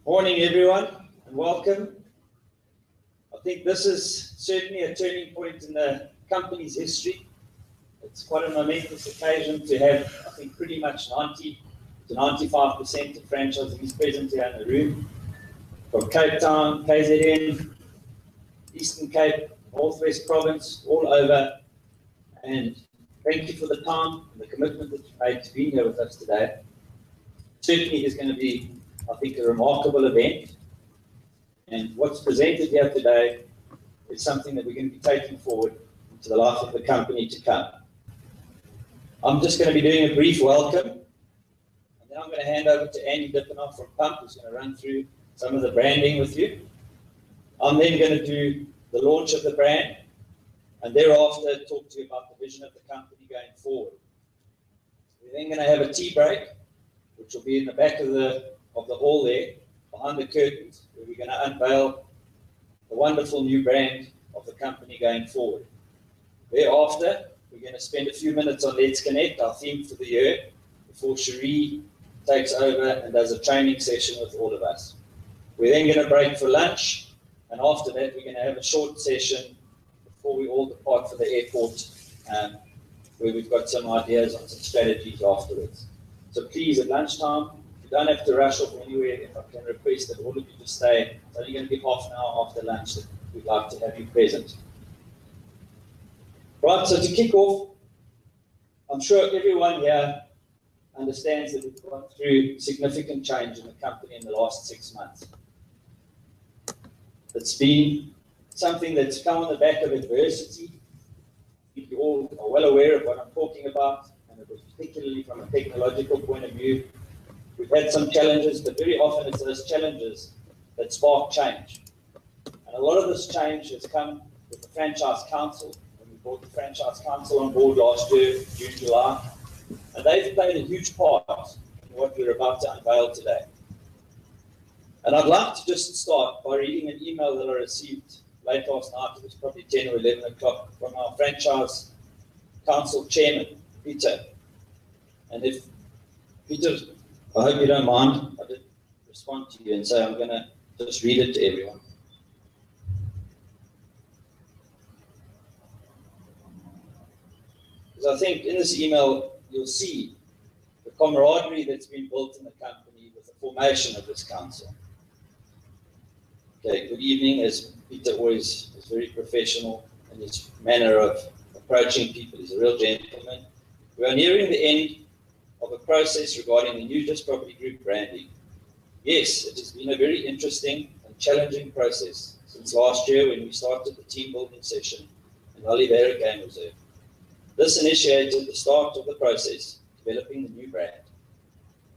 Morning, everyone, and welcome. I think this is certainly a turning point in the company's history. It's quite a momentous occasion to have, I think, pretty much 90 to 95% of franchisees present here in the room. From Cape Town, KZN, Eastern Cape, Northwest Province, all over. And thank you for the time and the commitment that you made to be here with us today. Certainly is going to be, I think, a remarkable event. And what's presented here today is something that we're going to be taking forward into the life of the company to come. I'm just going to be doing a brief welcome, and then I'm going to hand over to Andy Dippenaar from Pump, who's going to run through some of the branding with you. I'm then going to do the launch of the brand, and thereafter talk to you about the vision of the company going forward. We're then going to have a tea break, which will be in the back of the hall there, behind the curtains, where we're going to unveil the wonderful new brand of the company going forward. Thereafter, we're going to spend a few minutes on Let's Connect, our theme for the year, before Cherie takes over and does a training session with all of us. We're then going to break for lunch, and after that, we're going to have a short session before we all depart for the airport, where we've got some ideas on some strategies afterwards. So please, at lunchtime, you don't have to rush off anywhere. If I can request that all of you just stay. It's only going to be half an hour after lunch that we'd like to have you present. Right, so to kick off, I'm sure everyone here understands that we've gone through significant change in the company in the last 6 months. It's been something that's come on the back of adversity. You all are well aware of what I'm talking about, and it was particularly from a technological point of view. We've had some challenges, but very often it's those challenges that spark change. And a lot of this change has come with the Franchise Council. When we brought the Franchise Council on board last year, June, July, and they've played a huge part in what we're about to unveil today. And I'd like to just start by reading an email that I received late last night. It was probably 10 or 11 o'clock from our Franchise Council Chairman, Peter. And if Peter, I hope you don't mind, I did respond to you and say I'm going to just read it to everyone. Because I think in this email you'll see the camaraderie that's been built in the company with the formation of this council. Okay, good evening. As Peter always is very professional in his manner of approaching people. He's a real gentleman. We are nearing the end of a process regarding the new Just Property Group branding. Yes, it has been a very interesting and challenging process since last year when we started the team building session in Oliveira Game Reserve. This initiated the start of the process, developing the new brand.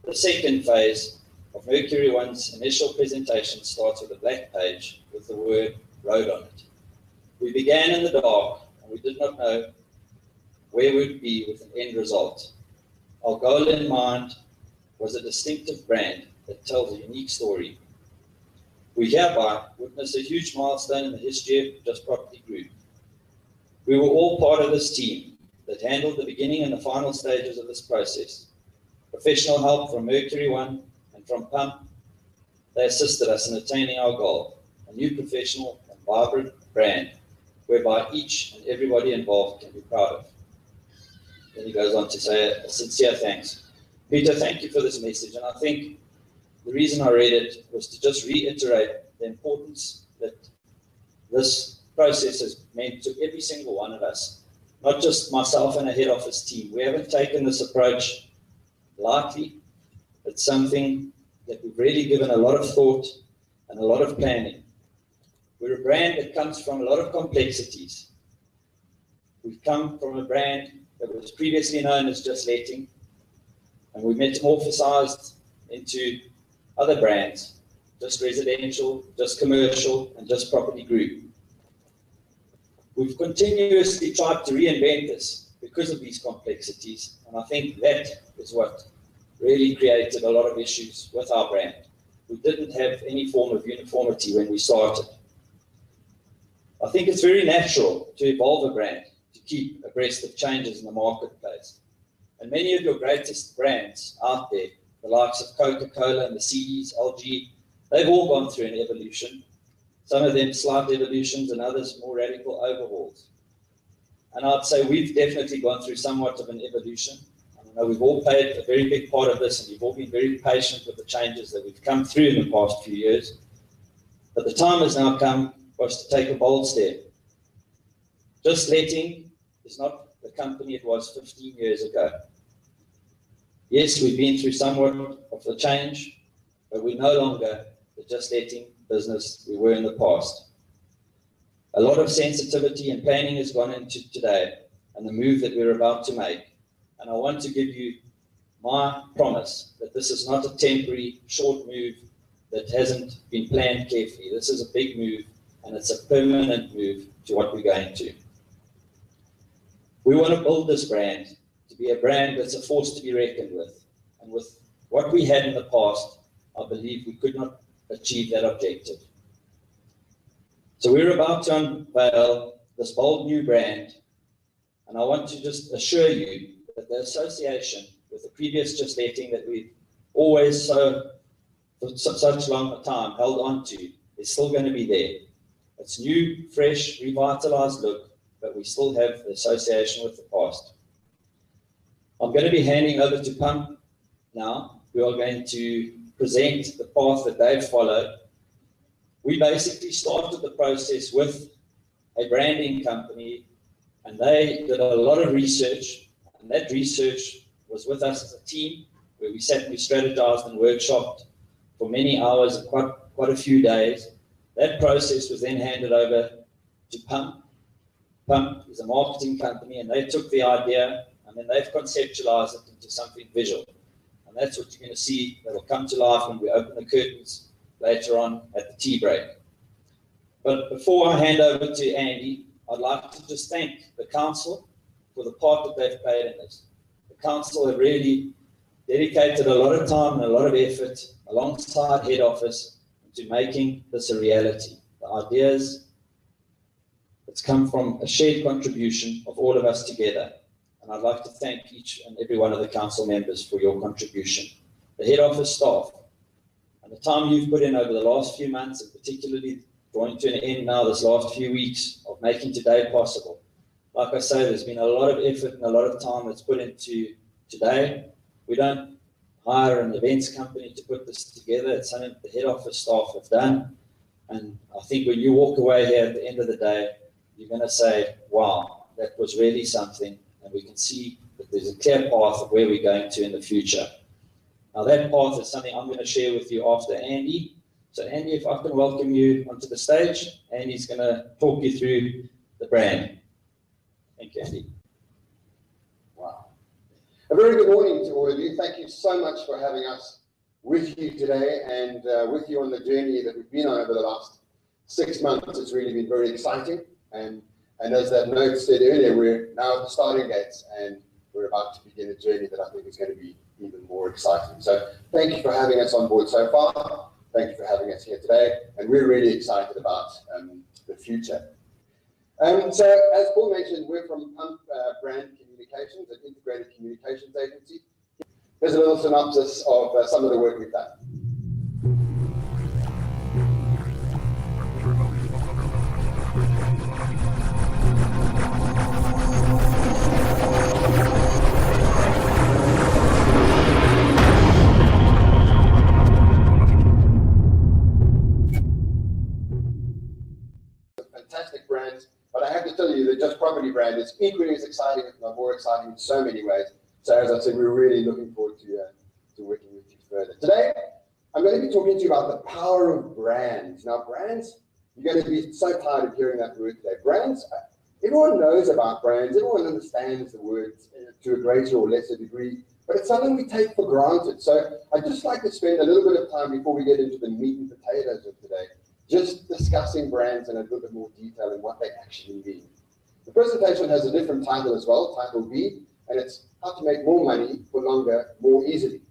The second phase of Mercury One's initial presentation starts with a black page with the word road on it. We began in the dark, and we did not know where we'd be with an end result. Our goal in mind was a distinctive brand that tells a unique story. We hereby witness a huge milestone in the history of Just Property Group. We were all part of this team that handled the beginning and the final stages of this process. Professional help from Mercury One and from Pump, they assisted us in attaining our goal, a new professional and vibrant brand whereby each and everybody involved can be proud of. Then he goes on to say a sincere thanks. Peter, thank you for this message. And I think the reason I read it was to just reiterate the importance that this process has meant to every single one of us, not just myself and a head office team. We haven't taken this approach lightly. It's something that we've really given a lot of thought and a lot of planning. We're a brand that comes from a lot of complexities. We've come from a brand that was previously known as Just Letting, and we metamorphosized into other brands, Just Residential, Just Commercial, and Just Property Group. We've continuously tried to reinvent this because of these complexities, and I think that is what really created a lot of issues with our brand. We didn't have any form of uniformity when we started. I think it's very natural to evolve a brand, to keep abreast of changes in the marketplace. And many of your greatest brands out there, the likes of Coca-Cola, Mercedes, LG, They've all gone through an evolution. Some of them slight evolutions and others more radical overhauls. And I'd say we've definitely gone through somewhat of an evolution. I know we've all played a very big part of this, and you've all been very patient with the changes that we've come through in the past few years. But the time has now come for us to take a bold step. Just letting is not the company it was 15 years ago. Yes, we've been through somewhat of a change, but we're no longer the just letting business we were in the past. A lot of sensitivity and planning has gone into today and the move that we're about to make. And I want to give you my promise that this is not a temporary short move that hasn't been planned carefully. This is a big move, and it's a permanent move to what we're going to. We want to build this brand to be a brand that's a force to be reckoned with. And with what we had in the past, I believe we could not achieve that objective. So we're about to unveil this bold new brand, and I want to just assure you that the association with the previous just letting that we've always for such long a time held on to is still going to be there. It's new, fresh, revitalized look, but we still have the association with the past. I'm going to be handing over to Pump now, who are going to present the path that they've followed. We basically started the process with a branding company, and they did a lot of research, and that research was with us as a team, where we sat and we strategized and workshopped for many hours and quite a few days. That process was then handed over to Pump. Pump is a marketing company, and they took the idea and then they've conceptualized it into something visual. And that's what you're going to see that will come to life when we open the curtains later on at the tea break. But before I hand over to Andy, I'd like to just thank the council for the part that they've played in this. The council have really dedicated a lot of time and a lot of effort alongside head office into making this a reality. The ideas, it's come from a shared contribution of all of us together. And I'd like to thank each and every one of the council members for your contribution. The head office staff, and the time you've put in over the last few months, and particularly drawing to an end now this last few weeks of making today possible. Like I say, there's been a lot of effort and a lot of time that's put into today. We don't hire an events company to put this together. It's something the head office staff have done. And I think when you walk away here at the end of the day, you're going to say, wow, that was really something. And we can see that there's a clear path of where we're going to in the future. Now that path is something I'm going to share with you after Andy. So Andy, if I can welcome you onto the stage, Andy's going to talk you through the brand. Thank you, Andy. Wow. A very good morning to all of you. Thank you so much for having us with you today and with you on the journey that we've been on over the last 6 months. It's really been very exciting. And as that note said earlier, we're now at the starting gates and we're about to begin a journey that I think is going to be even more exciting. So thank you for having us on board so far. Thank you for having us here today. And we're really excited about the future. So as Paul mentioned, we're from Pump Brand Communications, an integrated communications agency. Here's a little synopsis of some of the work we've done. Fantastic brands, but I have to tell you that Just Property brand is equally as exciting, if not more exciting, in so many ways. So as I said, we're really looking forward to working with you further. Today, I'm going to be talking to you about the power of brands. Now, brands, you're going to be so tired of hearing that word today. Brands, everyone knows about brands. Everyone understands the words to a greater or lesser degree, but it's something we take for granted. So I'd just like to spend a little bit of time before we get into the meat and potatoes of today, just discussing brands in a little bit more detail and what they actually mean. The presentation has a different title as well, title B, and it's how to make more money for longer, more easily.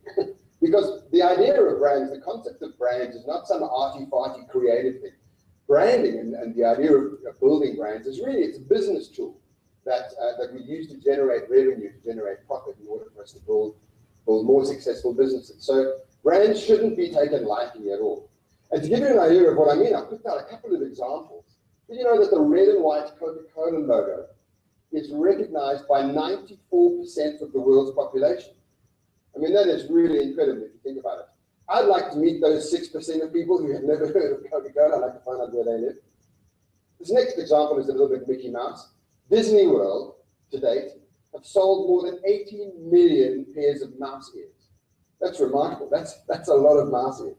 Because the idea of brands, the concept of brands is not some arty-farty creative thing. Branding and the idea of building brands is really, it's a business tool that we use to generate revenue, to generate profit in order for us to build more successful businesses. So brands shouldn't be taken lightly at all. And to give you an idea of what I mean, I picked out a couple of examples. Did you know that the red and white Coca-Cola logo is recognized by 94% of the world's population? I mean, that is really incredible if you think about it. I'd like to meet those 6% of people who have never heard of Coca-Cola. I'd like to find out where they live. This next example is a little bit Mickey Mouse. Disney World, to date, have sold more than 18 million pairs of mouse ears. That's remarkable. That's a lot of mouse ears.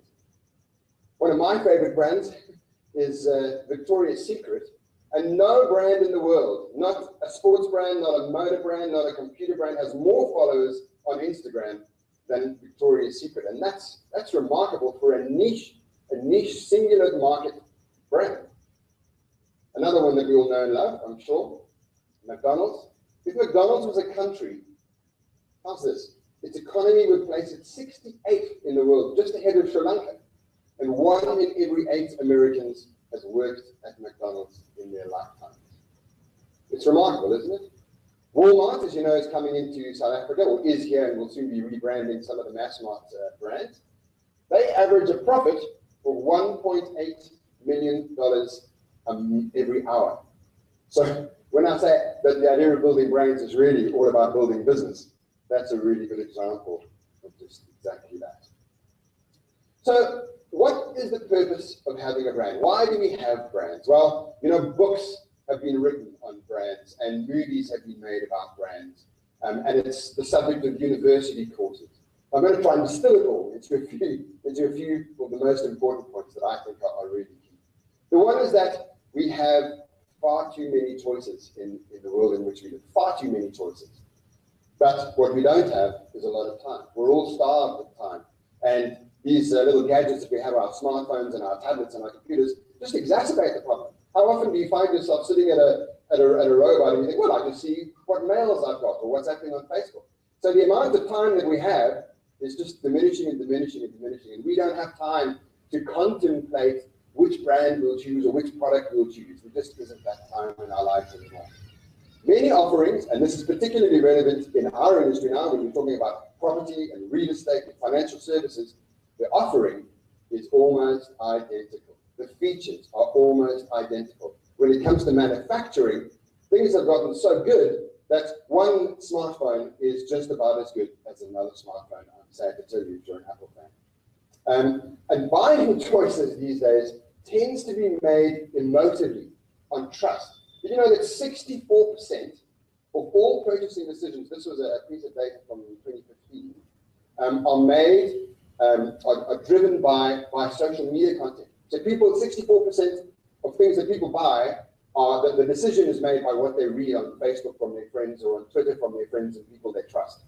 One of my favorite brands is Victoria's Secret, and no brand in the world, not a sports brand, not a motor brand, not a computer brand, has more followers on Instagram than Victoria's Secret, and that's remarkable for a niche singular market brand. Another one that we all know and love, I'm sure, McDonald's. If McDonald's was a country, how's this? Its economy would place it 68th in the world, just ahead of Sri Lanka. And 1 in every 8 Americans has worked at McDonald's in their lifetime. It's remarkable, isn't it? Walmart, as you know, is coming into South Africa, or is here, and will soon be rebranding some of the Massmart brands. They average a profit of $1.8 million every hour. So when I say that the idea of building brands is really all about building business, that's a really good example of just exactly that. So what is the purpose of having a brand? Why do we have brands? Well, you know, books have been written on brands and movies have been made about brands. And it's the subject of university courses. I'm going to try and distill it all into a few of the most important points that I think are really key. The one is that we have far too many choices in the world in which we live, far too many choices. But what we don't have is a lot of time. We're all starved of time. And these little gadgets that we have, our smartphones and our tablets and our computers, just exacerbate the problem. How often do you find yourself sitting at a robot and you think, well, I can see what mails I've got or what's happening on Facebook. So the amount of time that we have is just diminishing and diminishing and diminishing. And we don't have time to contemplate which brand we'll choose or which product we'll choose. There just isn't that time in our lives anymore. Many offerings, and this is particularly relevant in our industry now when we're talking about property and real estate and financial services, the offering is almost identical. The features are almost identical. When it comes to manufacturing, things have gotten so good that one smartphone is just about as good as another smartphone. I'm sad to tell you if you're an Apple fan. And buying choices these days tends to be made emotively on trust. Did you know that 64% of all purchasing decisions, this was a piece of data from 2015, are driven by social media content. So 64% of things that people buy are that the decision is made by what they read on Facebook from their friends or on Twitter from their friends and people they trust.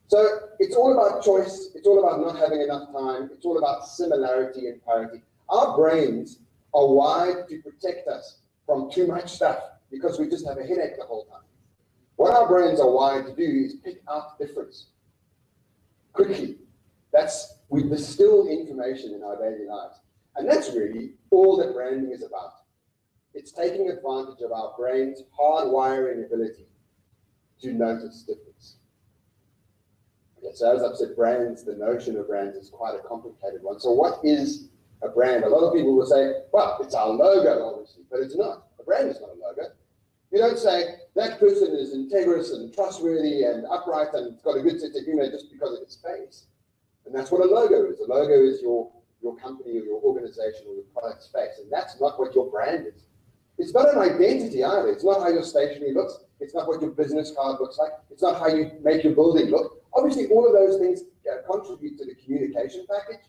So it's all about choice. It's all about not having enough time. It's all about similarity and parity. Our brains are wired to protect us from too much stuff because we just have a headache the whole time. What our brains are wired to do is pick out the difference quickly. We distill information in our daily lives. And that's really all that branding is about. It's taking advantage of our brain's hardwiring ability to notice difference. Okay, so as I've said, brands, the notion of brands is quite a complicated one. So what is a brand? A lot of people will say, well, it's our logo, obviously, but it's not. A brand is not a logo. You don't say, that person is integrous and trustworthy and upright and it's got a good sense of humor just because of its face. And that's what a logo is. A logo is your company or your organization or your product's face. And that's not what your brand is. It's not an identity either. It's not how your stationery looks. It's not what your business card looks like. It's not how you make your building look. Obviously, all of those things contribute to the communication package,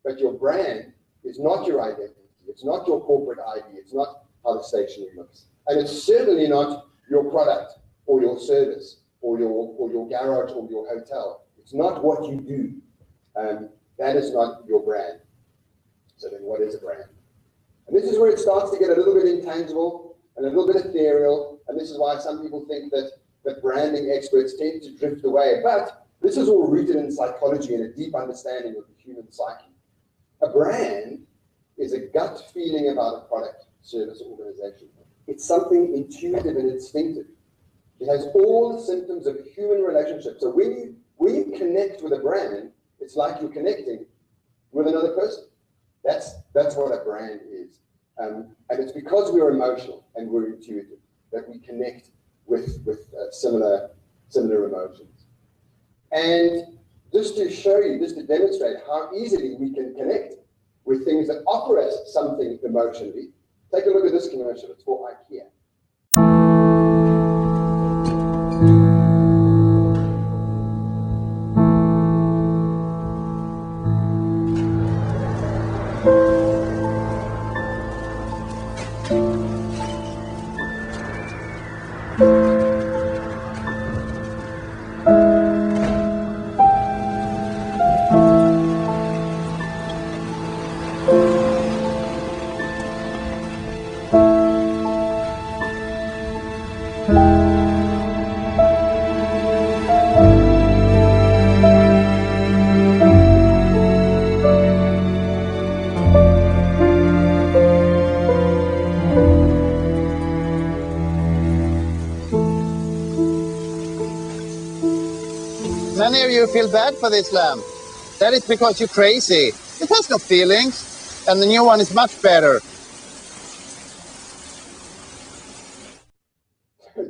but your brand is not your identity. It's not your corporate ID. It's not how the stationery looks. And it's certainly not your product or your service or your garage or your hotel. It's not what you do. That is not your brand. So then what is a brand? And this is where it starts to get a little bit intangible and a little bit ethereal. And this is why some people think that branding experts tend to drift away. But this is all rooted in psychology and a deep understanding of the human psyche. A brand is a gut feeling about a product, service, or organization. It's something intuitive and instinctive. It has all the symptoms of a human relationship. So when you connect with a brand, it's like you're connecting with another person. That's what a brand is. And it's because we're emotional and we're intuitive that we connect with similar emotions. And just to show you, just to demonstrate how easily we can connect with things that offer us something emotionally, take a look at this commercial. It's for IKEA. Many of you feel bad for this lamp. That is because you're crazy. It has no feelings, and the new one is much better. It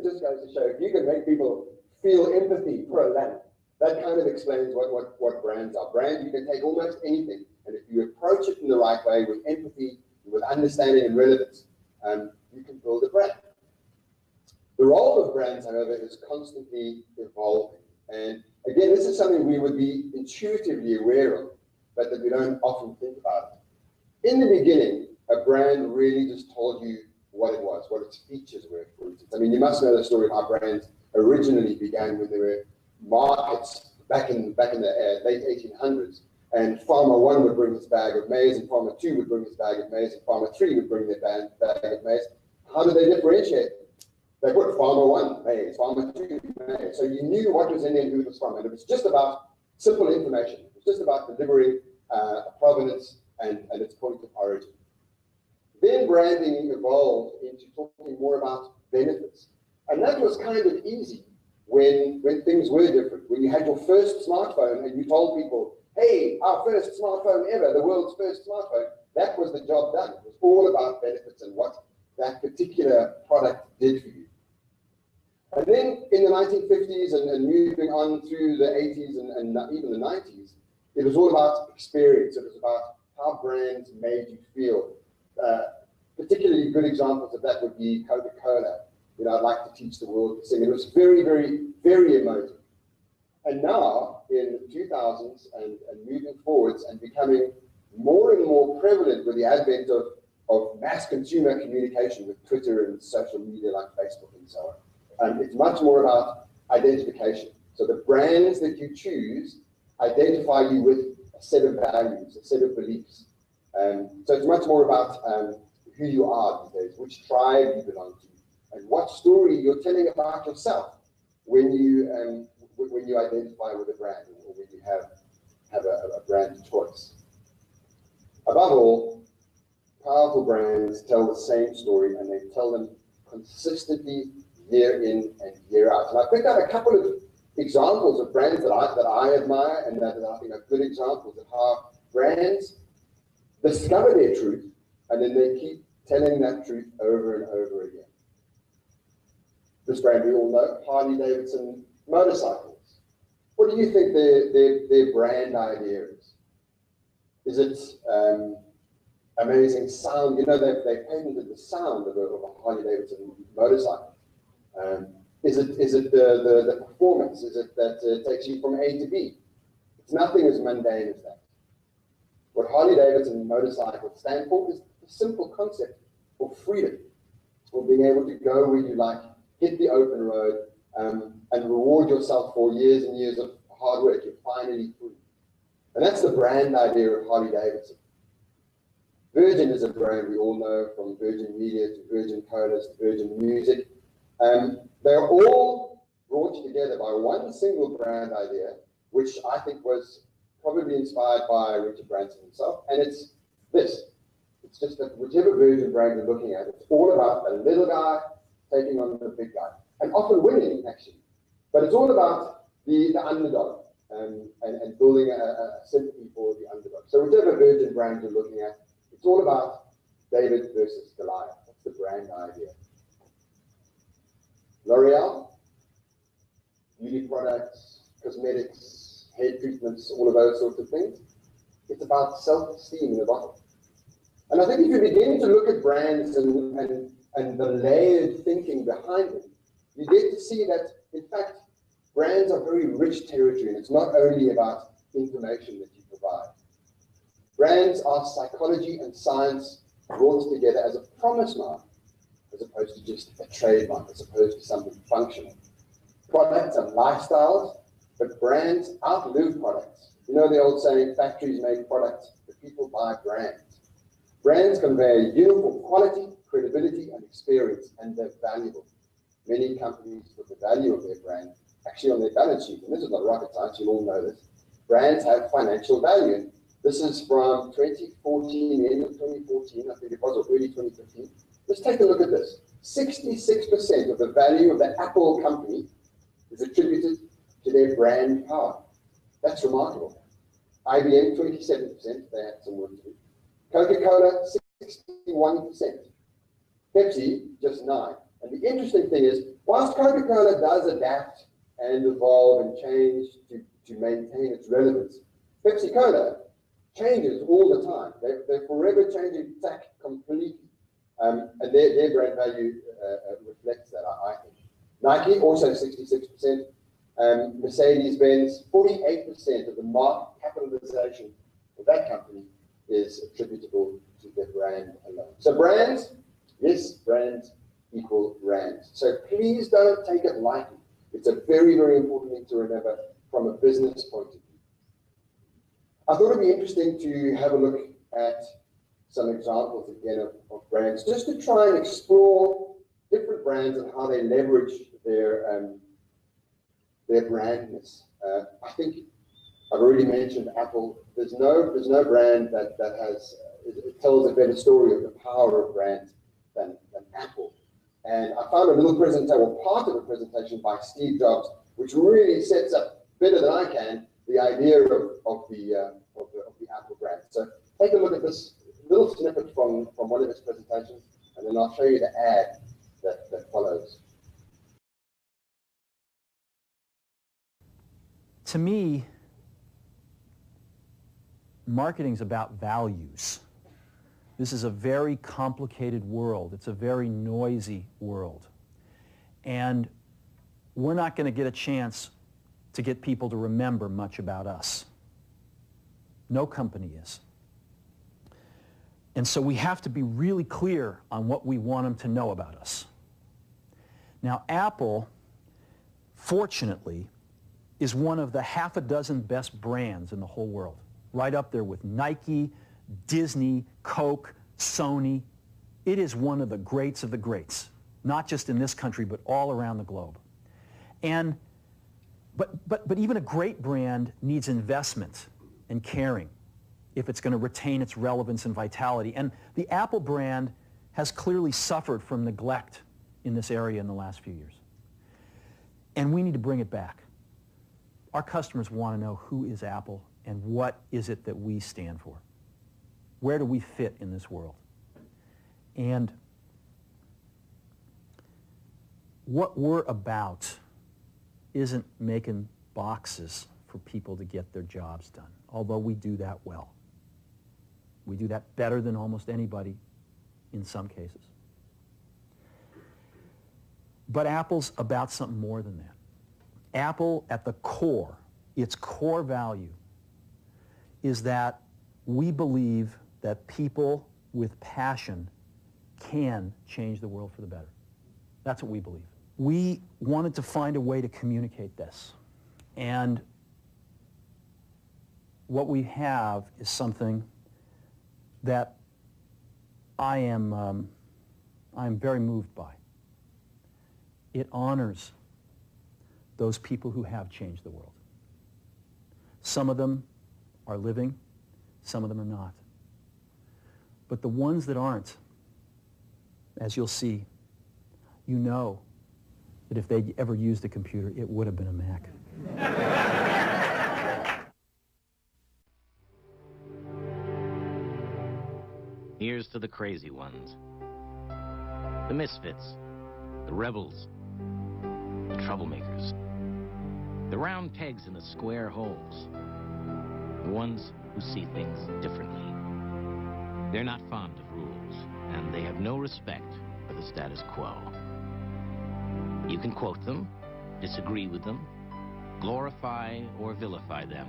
just goes to show, if you can make people feel empathy for a lamp, that kind of explains what brands are. Brands, you can take almost anything, and if you approach it in the right way with empathy, with understanding and relevance, you can build a brand. The role of brands, however, is constantly evolving. And again, this is something we would be intuitively aware of, but that we don't often think about. In the beginning, a brand really just told you what it was, what its features were, for instance. I mean, you must know the story of how brands originally began when there were markets back in the late 1800s, and Farmer 1 would bring his bag of maize, and Farmer 2 would bring his bag of maize, and Farmer 3 would bring their bag of maize. How did they differentiate? They put Farmer 1 maize, Farmer 2 maize. So you knew what was in there and who it was from. And it was just about simple information. It was just about delivering a provenance and its point of origin. Then branding evolved into talking more about benefits. And that was kind of easy when things were different. When you had your first smartphone and you told people, hey, our first smartphone ever, the world's first smartphone, that was the job done. It was all about benefits and what that particular product did for you. And then in the 1950s and moving on through the 80s and even the 90s, it was all about experience. It was about how brands made you feel. Particularly good examples of that would be Coca-Cola. You know, I'd like to teach the world to sing. It was very, very, very emotive. And now, in the 2000s and moving forwards and becoming more and more prevalent with the advent of mass consumer communication with Twitter and social media like Facebook and so on. It's much more about identification. So the brands that you choose identify you with a set of values, a set of beliefs. So it's much more about who you are these days, which tribe you belong to, and what story you're telling about yourself when you identify with a brand or when you have a brand choice. Above all, powerful brands tell the same story, and they tell them consistently year in and year out. And I picked out a couple of examples of brands that I admire and that I think are good examples of how brands discover their truth and then they keep telling that truth over and over again. This brand we all know, Harley-Davidson motorcycles. What do you think their brand idea is? Is it amazing sound? You know, they've patented the sound of a Harley-Davidson motorcycle. Is it the performance? Is it that it takes you from A to B? It's nothing as mundane as that. What Harley-Davidson motorcycles stand for is the simple concept of freedom, for being able to go where you like, hit the open road, and reward yourself for years and years of hard work. You're finally free. And that's the brand idea of Harley-Davidson. Virgin is a brand we all know, from Virgin Media to Virgin Colas to Virgin Music. They're all brought together by one single brand idea, which I think was probably inspired by Richard Branson himself. And it's this. It's just that whichever Virgin brand you're looking at, it's all about a little guy taking on the big guy, and often winning, actually. But it's all about the underdog and building a sympathy for the underdog. So whichever Virgin brand you're looking at, It's all about David versus Goliath. That's the brand idea. L'Oreal, beauty products, cosmetics, hair treatments, all of those sorts of things. It's about self-esteem in the bottle. And I think if you begin to look at brands and the layered thinking behind them, you get to see that, in fact, brands are very rich territory, and it's not only about information that you provide. Brands are psychology and science brought together as a promise mark, as opposed to just a trademark, as opposed to something functional. Products are lifestyles, but brands outlive products. You know the old saying, factories make products, but people buy brands. Brands convey uniform quality, credibility, and experience, and they're valuable. Many companies put the value of their brand actually on their balance sheet, and this is not rocket science, you all know this. Brands have financial value. This is from 2014, end of 2014, I think it was, or early 2015. Let's take a look at this. 66% of the value of the Apple company is attributed to their brand power. That's remarkable. IBM, 27%, they had some work to do. Coca-Cola, 61%. Pepsi, just 9%. And the interesting thing is, whilst Coca-Cola does adapt and evolve and change to maintain its relevance, Pepsi-Cola changes all the time. They're forever changing tack completely. And their brand value reflects that, I think. Nike, also 66%. Mercedes-Benz, 48% of the market capitalization of that company is attributable to their brand alone. So brands, yes, brands equal rands. So please don't take it lightly. It's a very, very important thing to remember from a business point of view. I thought it'd be interesting to have a look at some examples again of brands, just to try and explore different brands and how they leverage their brandness. I think I've already mentioned Apple. There's no brand that has it tells a better story of the power of brands than Apple. And I found a little presentation, or part of a presentation by Steve Jobs, which really sets up better than I can the idea of the Apple brand. So take a look at this little snippet from one of his presentations, and then I'll show you the ad that follows. To me, marketing's about values. This is a very complicated world. It's a very noisy world. And we're not going to get a chance to get people to remember much about us. No company is. And so we have to be really clear on what we want them to know about us. Now, Apple, fortunately, is one of the half a dozen best brands in the whole world. Right up there with Nike, Disney, Coke, Sony. It is one of the greats of the greats, not just in this country, but all around the globe. And, but even a great brand needs investment and caring if it's going to retain its relevance and vitality. And the Apple brand has clearly suffered from neglect in this area in the last few years. And we need to bring it back. Our customers want to know who is Apple and what is it that we stand for. Where do we fit in this world? And what we're about isn't making boxes for people to get their jobs done, although we do that well. We do that better than almost anybody in some cases. But Apple's about something more than that. Apple, at the core, its core value, is that we believe that people with passion can change the world for the better. That's what we believe. We wanted to find a way to communicate this. And what we have is something that I am very moved by. It honors those people who have changed the world. Some of them are living, some of them are not. But the ones that aren't, as you'll see, you know that if they ever used a computer, it would have been a Mac. Here's to the crazy ones. The misfits. The rebels. The troublemakers. The round pegs in the square holes. The ones who see things differently. They're not fond of rules, and they have no respect for the status quo. You can quote them, disagree with them, glorify or vilify them.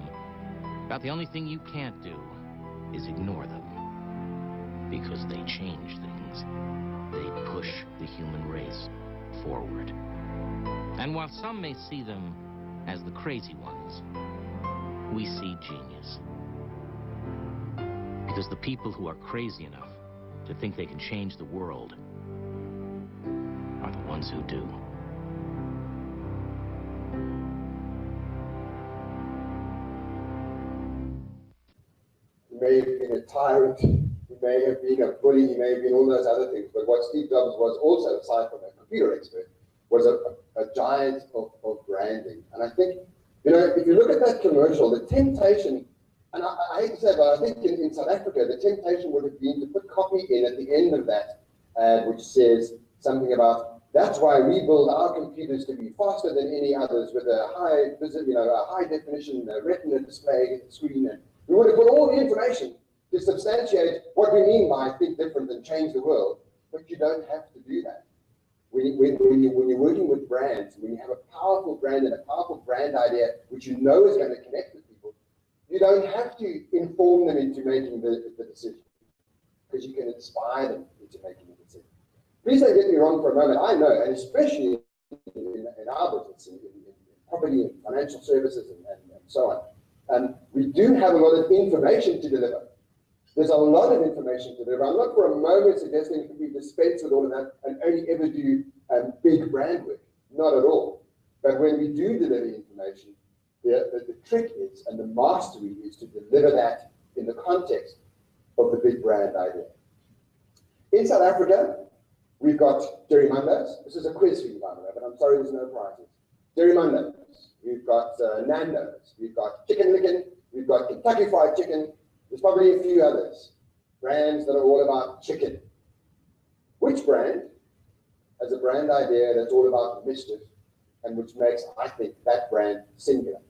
About the only thing you can't do is ignore them. Because they change things. They push the human race forward. And while some may see them as the crazy ones, we see genius. Because the people who are crazy enough to think they can change the world are the ones who do. He may have been a tyrant, he may have been a bully, he may have been all those other things, but what Steve Jobs was also, aside from a computer expert, was a giant of branding. And I think, you know, if you look at that commercial, the temptation, and I hate to say it, but I think in South Africa, the temptation would have been to put copy in at the end of that ad, which says something about, that's why we build our computers to be faster than any others with a high definition retina display screen. And we would have put all the information to substantiate what we mean by think different and change the world, but you don't have to do that. When you're working with brands, when you have a powerful brand and a powerful brand idea, which you know is going to connect with people, you don't have to inform them into making the decision, because you can inspire them into making the decision. Please don't get me wrong for a moment. I know, and especially in our business, in property and financial services and so on, we do have a lot of information to deliver. There's a lot of information to deliver. I'm not for a moment suggesting that we dispense with all of that and only ever do big brand work. Not at all. But when we do deliver information, the trick is, and the mastery is, to deliver that in the context of the big brand idea. In South Africa, we've got Jerry Mundo's. This is a quiz for you, by the way, but I'm sorry there's no prizes. Jerry Mundo's. We've got Nando's. We've got Chicken Licken. We've got Kentucky Fried Chicken. There's probably a few others, brands that are all about chicken. Which brand has a brand idea that's all about mischief and which makes, I think, that brand singular?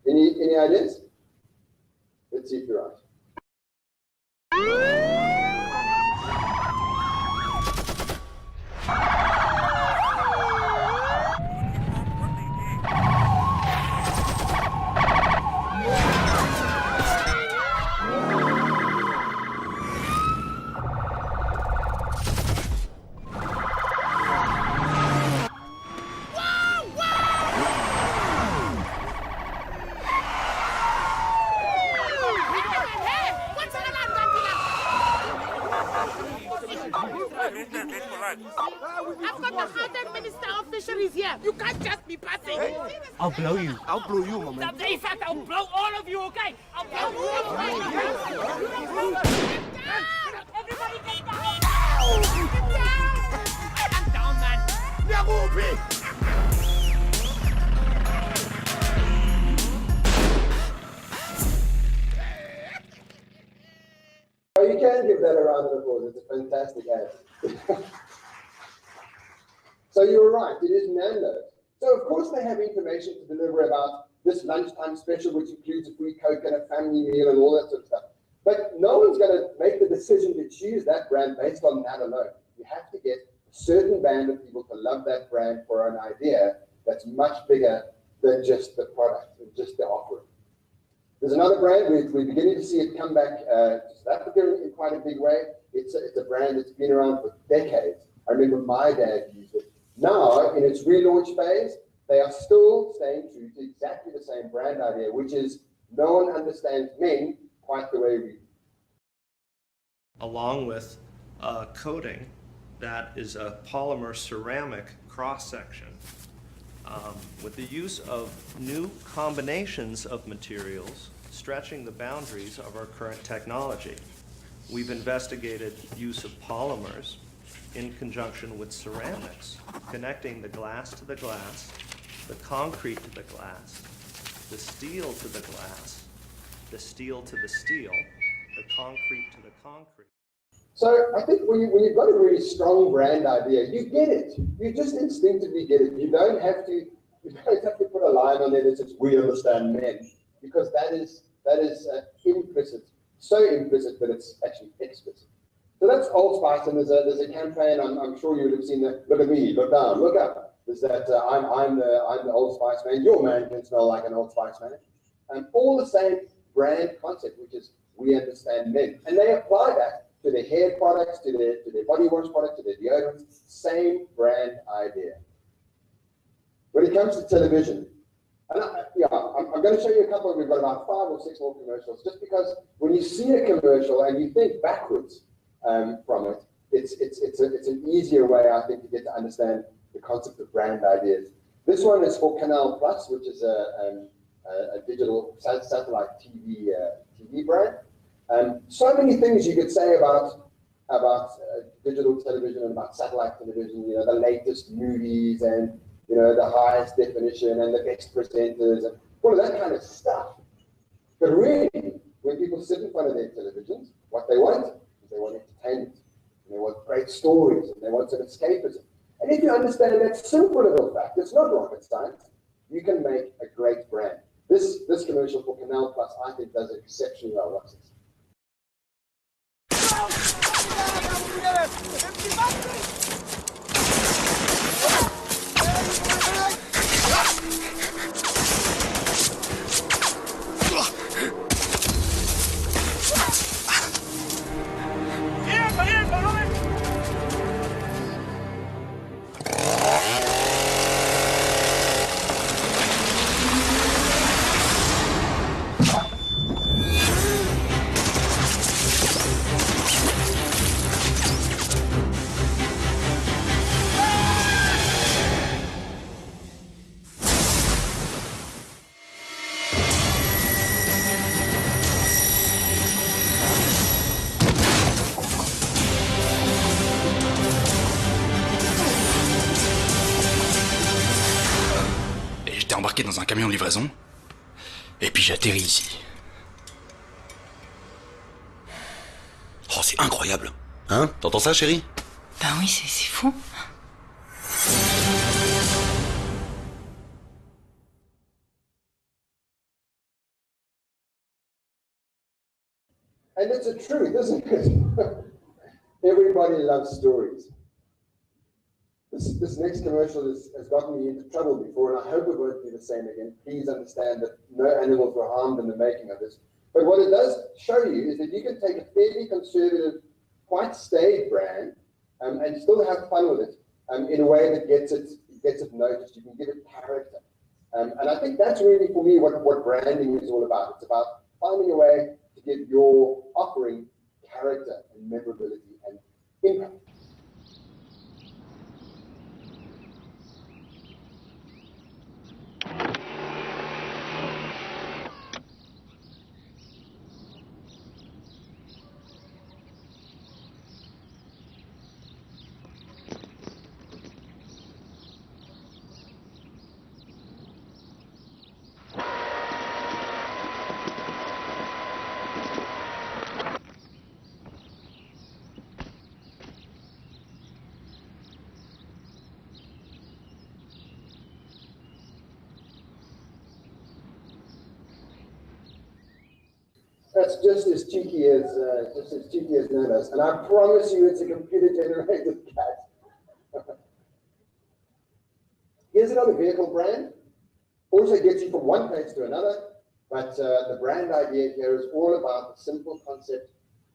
Any ideas? Let's see if you're right. I've got the Gauteng Minister of Fisheries here. You can't just be passing. I'll blow you. I'll blow you, Mama. In fact, I'll blow all of you, okay? I'll blow you. Everybody get down. Get down. I'm down, man. Oh, you can give that a round of applause. It's a fantastic ad. So you were right, it is Nando's. So of course they have information to deliver about this lunchtime special, which includes a free Coke and a family meal and all that sort of stuff. But no one's going to make the decision to choose that brand based on that alone. You have to get a certain band of people to love that brand for an idea that's much bigger than just the product and just the offering. There's another brand, we're beginning to see it come back to South Africa in quite a big way. It's a brand that's been around for decades. I remember my dad used it. Now, in its relaunch phase, they are still staying true to exactly the same brand idea, which is no one understands men quite the way we do. Along with a coating that is a polymer ceramic cross-section with the use of new combinations of materials stretching the boundaries of our current technology. We've investigated use of polymers in conjunction with ceramics, connecting the glass to the glass, the concrete to the glass, the steel to the glass, the steel to the steel, the concrete to the concrete. So I think when you've got a really strong brand idea, you get it. You just instinctively get it. You don't have to put a line on there that says "We understand men," because that is implicit, so implicit that it's actually explicit. So that's Old Spice, and there's a campaign. I'm sure you would have seen that. Look at me, look down, look up. There's that I'm the Old Spice man. Your man can smell like an Old Spice man, and all the same brand concept, which is "We understand men," and they apply that to their hair products, to their body wash products, to their deodorants. Same brand idea. When it comes to television, and I'm going to show you a couple. We've got about 5 or 6 more commercials, just because when you see a commercial and you think backwards from it, it's an easier way, I think, to get to understand the concept of brand ideas. This one is for Canal Plus, which is a digital satellite TV brand. So many things you could say about digital television and about satellite television. You know, the latest movies and the highest definition and the best presenters and all of that kind of stuff. But really, when people sit in front of their televisions, what they want is they want entertainment, and they want great stories, and they want some escapism. And if you understand that simple little fact, it's not rocket science, you can make a great brand. This commercial for Canal Plus, I think, does exceptionally well. Watch this. J'étais embarqué dans un camion de livraison, et puis j'ai atterri ici. Oh, c'est incroyable. Hein? T'entends ça, chérie? Ben oui, c'est fou. And it's a truth, isn't it? Everybody loves stories. This next commercial has gotten me into trouble before, and I hope it won't be the same again. Please understand that no animals were harmed in the making of this. But what it does show you is that you can take a fairly conservative, quite staid brand and still have fun with it in a way that gets it noticed. You can give it character. And I think that's really, for me, what branding is all about. It's about finding a way to give your offering character and memorability and impact. That's just as cheeky as Nana's, and I promise you, it's a computer-generated cat. Here's another vehicle brand. Also gets you from one place to another, but the brand idea here is all about the simple concept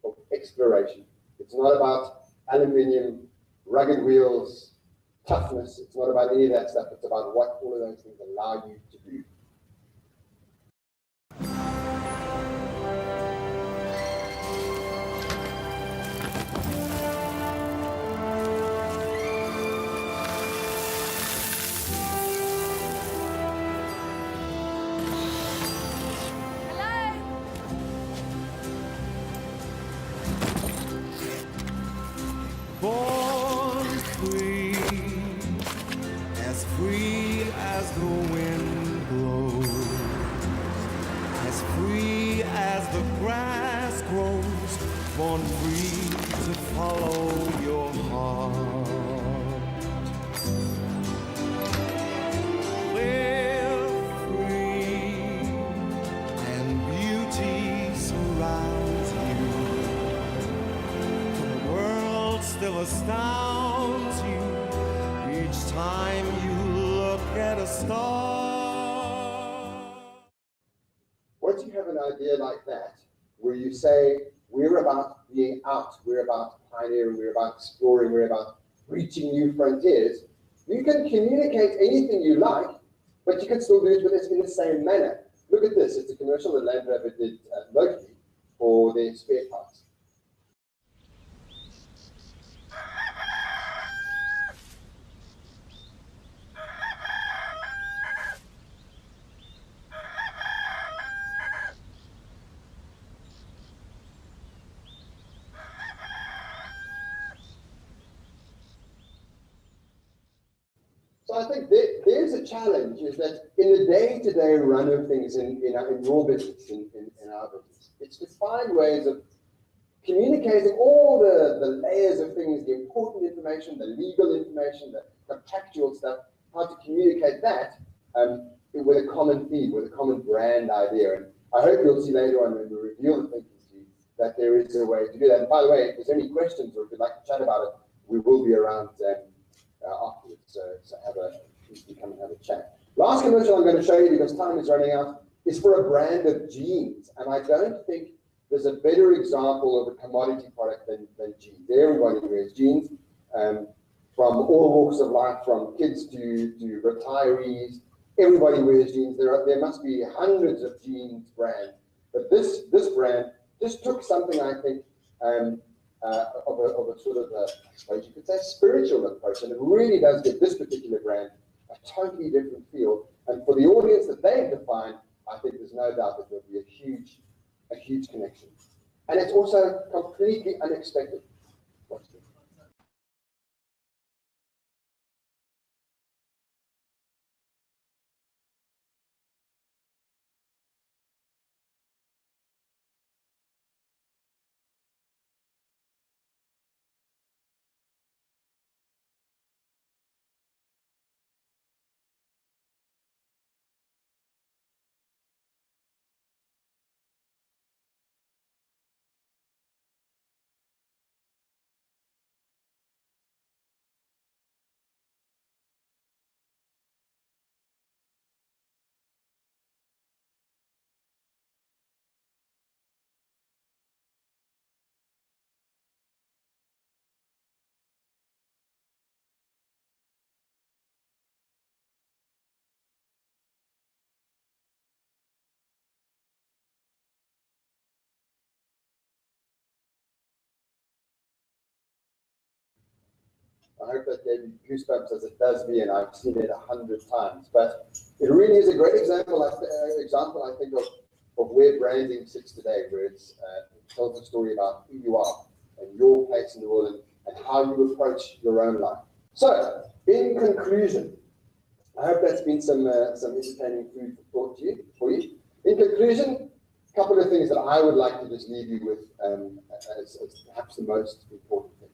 of exploration. It's not about aluminium, rugged wheels, toughness. It's not about any of that stuff. It's about what all of those things allow you to do. Born free as the wind blows. astounds you each time you look at a star. Once you have an idea like that, where you say, we're about being out, we're about pioneering, we're about exploring, we're about reaching new frontiers, you can communicate anything you like, but you can still do it in the same manner. Look at this. It's a commercial that Land Rover did locally for their spare parts. So I think there's a challenge, is that in the day-to-day run of things in your business, in our business, it's to find ways of communicating all the layers of things, the important information, the legal information, the contractual stuff, how to communicate that with a common theme, with a common brand idea. And I hope you'll see later on when we reveal the thinking to you that there is a way to do that. And by the way, if there's any questions or if you'd like to chat about it, we will be around afterwards. So please come and have a chat. Last commercial I'm going to show you, because time is running out, is for a brand of jeans. And I don't think there's a better example of a commodity product than jeans. Everybody wears jeans, from all walks of life, from kids to retirees. Everybody wears jeans. There must be hundreds of jeans brands, but this brand just took something, I think, of a sort of I suppose you could say, spiritual approach, and it really does give this particular brand a totally different feel. And for the audience that they've defined, I think there's no doubt that there'll be a huge connection. And it's also completely unexpected. Watch this. I hope that gave you goosebumps, as it does me, and I've seen it 100 times. But it really is a great example, I think, of where branding sits today, where it tells a story about who you are and your place in the world and how you approach your own life. So, in conclusion, I hope that's been some entertaining food for thought for you. In conclusion, a couple of things that I would like to just leave you with as perhaps the most important thing.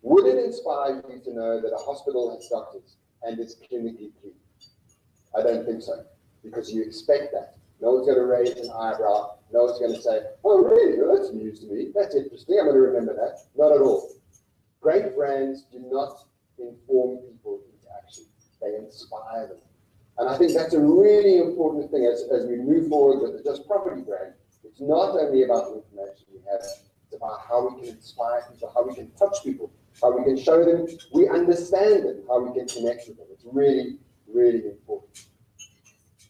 Would it inspire you to know that a hospital has doctors and is clinically clean? I don't think so, because you expect that. No one's going to raise an eyebrow. No one's going to say, oh, really? Well, that's news to me. That's interesting. I'm going to remember that. Not at all. Great brands do not inform people into action. They inspire them. And I think that's a really important thing as we move forward with the Just Property brand. It's not only about the information we have, it's about how we can inspire people, how we can touch people, how we can show them we understand them, how we can connect with them. It's really, really important.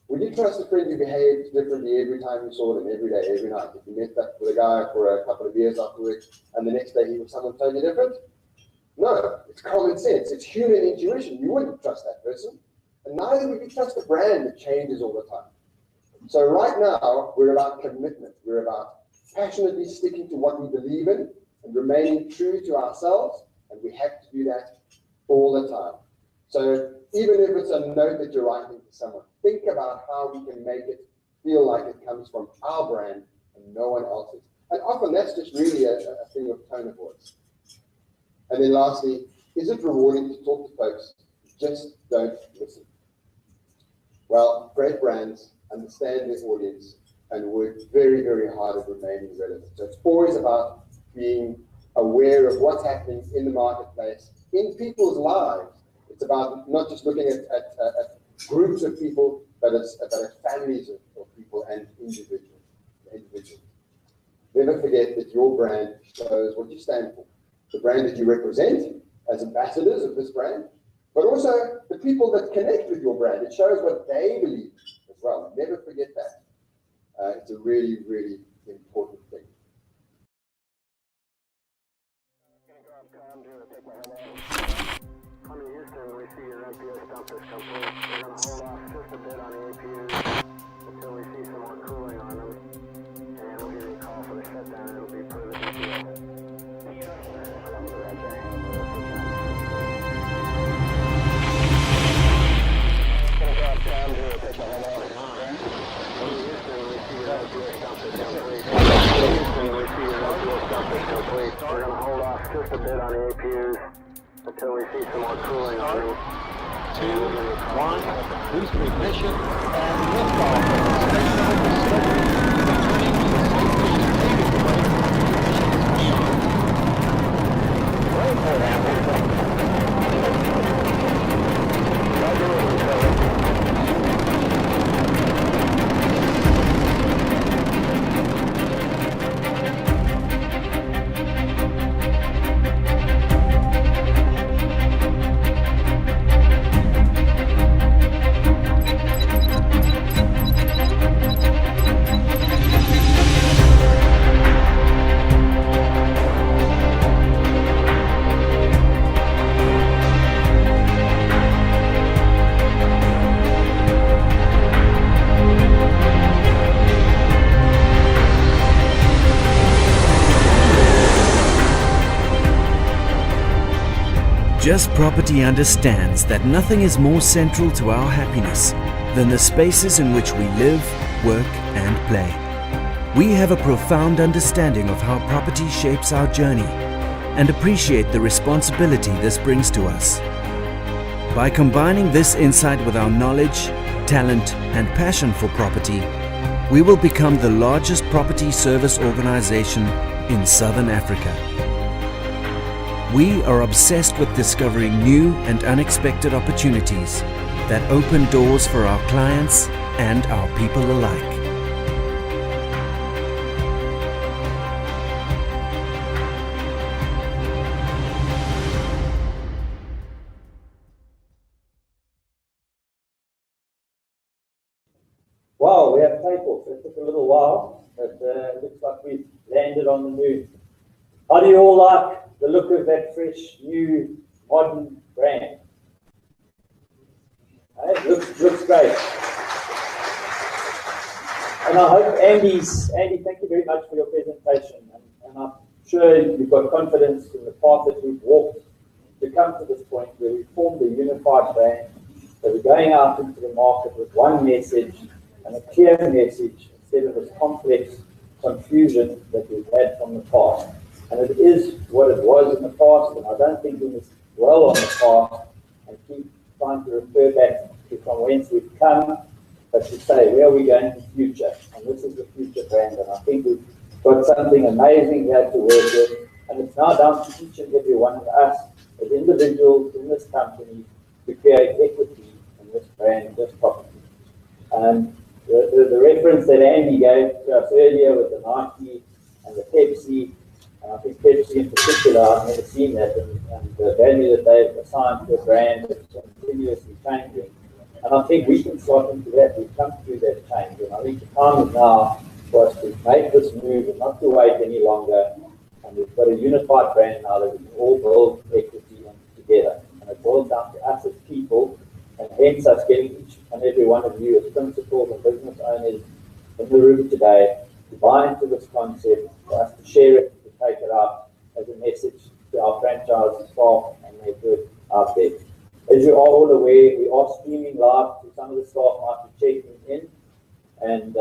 Would you trust a friend who behaves differently every time you saw them, every day, every night? If you met up with a guy for a couple of years afterwards and the next day he was someone totally different? No, it's common sense. It's human intuition. You wouldn't trust that person. And neither would you trust a brand that changes all the time. So right now, we're about commitment. We're about passionately sticking to what we believe in and remaining true to ourselves. And we have to do that all the time. So even if it's a note that you're writing to someone, think about how we can make it feel like it comes from our brand and no one else's. And often that's just really a thing of tone of voice. And then lastly, is it rewarding to talk to folks who just don't listen? Well, great brands understand their audience and work very, very hard at remaining relevant. So it's always about being aware of what's happening in the marketplace, in people's lives. It's about not just looking at groups of people, but it's about families of people and individuals. Never forget that your brand shows what you stand for, the brand that you represent as ambassadors of this brand, but also the people that connect with your brand. It shows what they believe as well. Never forget that. It's a really, really important thing. Honey Houston, we see your MPS dump is complete. We're going to hold off just a bit on the APUs until we see some more cooling on them. And we'll give you a call for the shutdown. It'll be per the DPO. We're going to hold off just a bit on the APUs until we see some more cooling on them. 2, 1, boost ignition, and liftoff of the Space Shuttle Discovery, returning to the space mission David flight. Just Property understands that nothing is more central to our happiness than the spaces in which we live, work and play. We have a profound understanding of how property shapes our journey and appreciate the responsibility this brings to us. By combining this insight with our knowledge, talent and passion for property, we will become the largest property service organization in Southern Africa. We are obsessed with discovering new and unexpected opportunities that open doors for our clients and our people alike. Wow, we have takeoff. It took a little while, but it looks like we've landed on the moon. How do you all like the look of that fresh, new, modern brand? It looks great. And I hope Andy, thank you very much for your presentation. And I'm sure you've got confidence in the path that we've walked to come to this point where we formed a unified brand, that we're going out into the market with one message and a clear message instead of this complex confusion that we've had from the past. And it is what it was in the past, and I don't think we must dwell on the past and keep trying to refer back to from whence we've come, but to say where are we going in the future, and this is the future brand. And I think we've got something amazing here to work with, and it's now down to each and every one of us as individuals in this company to create equity in this brand, this property. The reference that Andy gave to us earlier with the Nike and the Pepsi, and I think Pepsi in particular, I've never seen that, and the value that they've assigned to a brand is continuously changing. And I think we can slot into that. We've come through that change, and I think the time is now for us to make this move and not to wait any longer. And we've got a unified brand now that we can all build equity together. And it boils down to us as people, and hence us getting each and every one of you as principals and business owners in the room today to buy into this concept, for us to share it, to take it out as a message to our franchise staff and make it out there. As you are all aware, we are streaming live, so some of the staff might be checking in and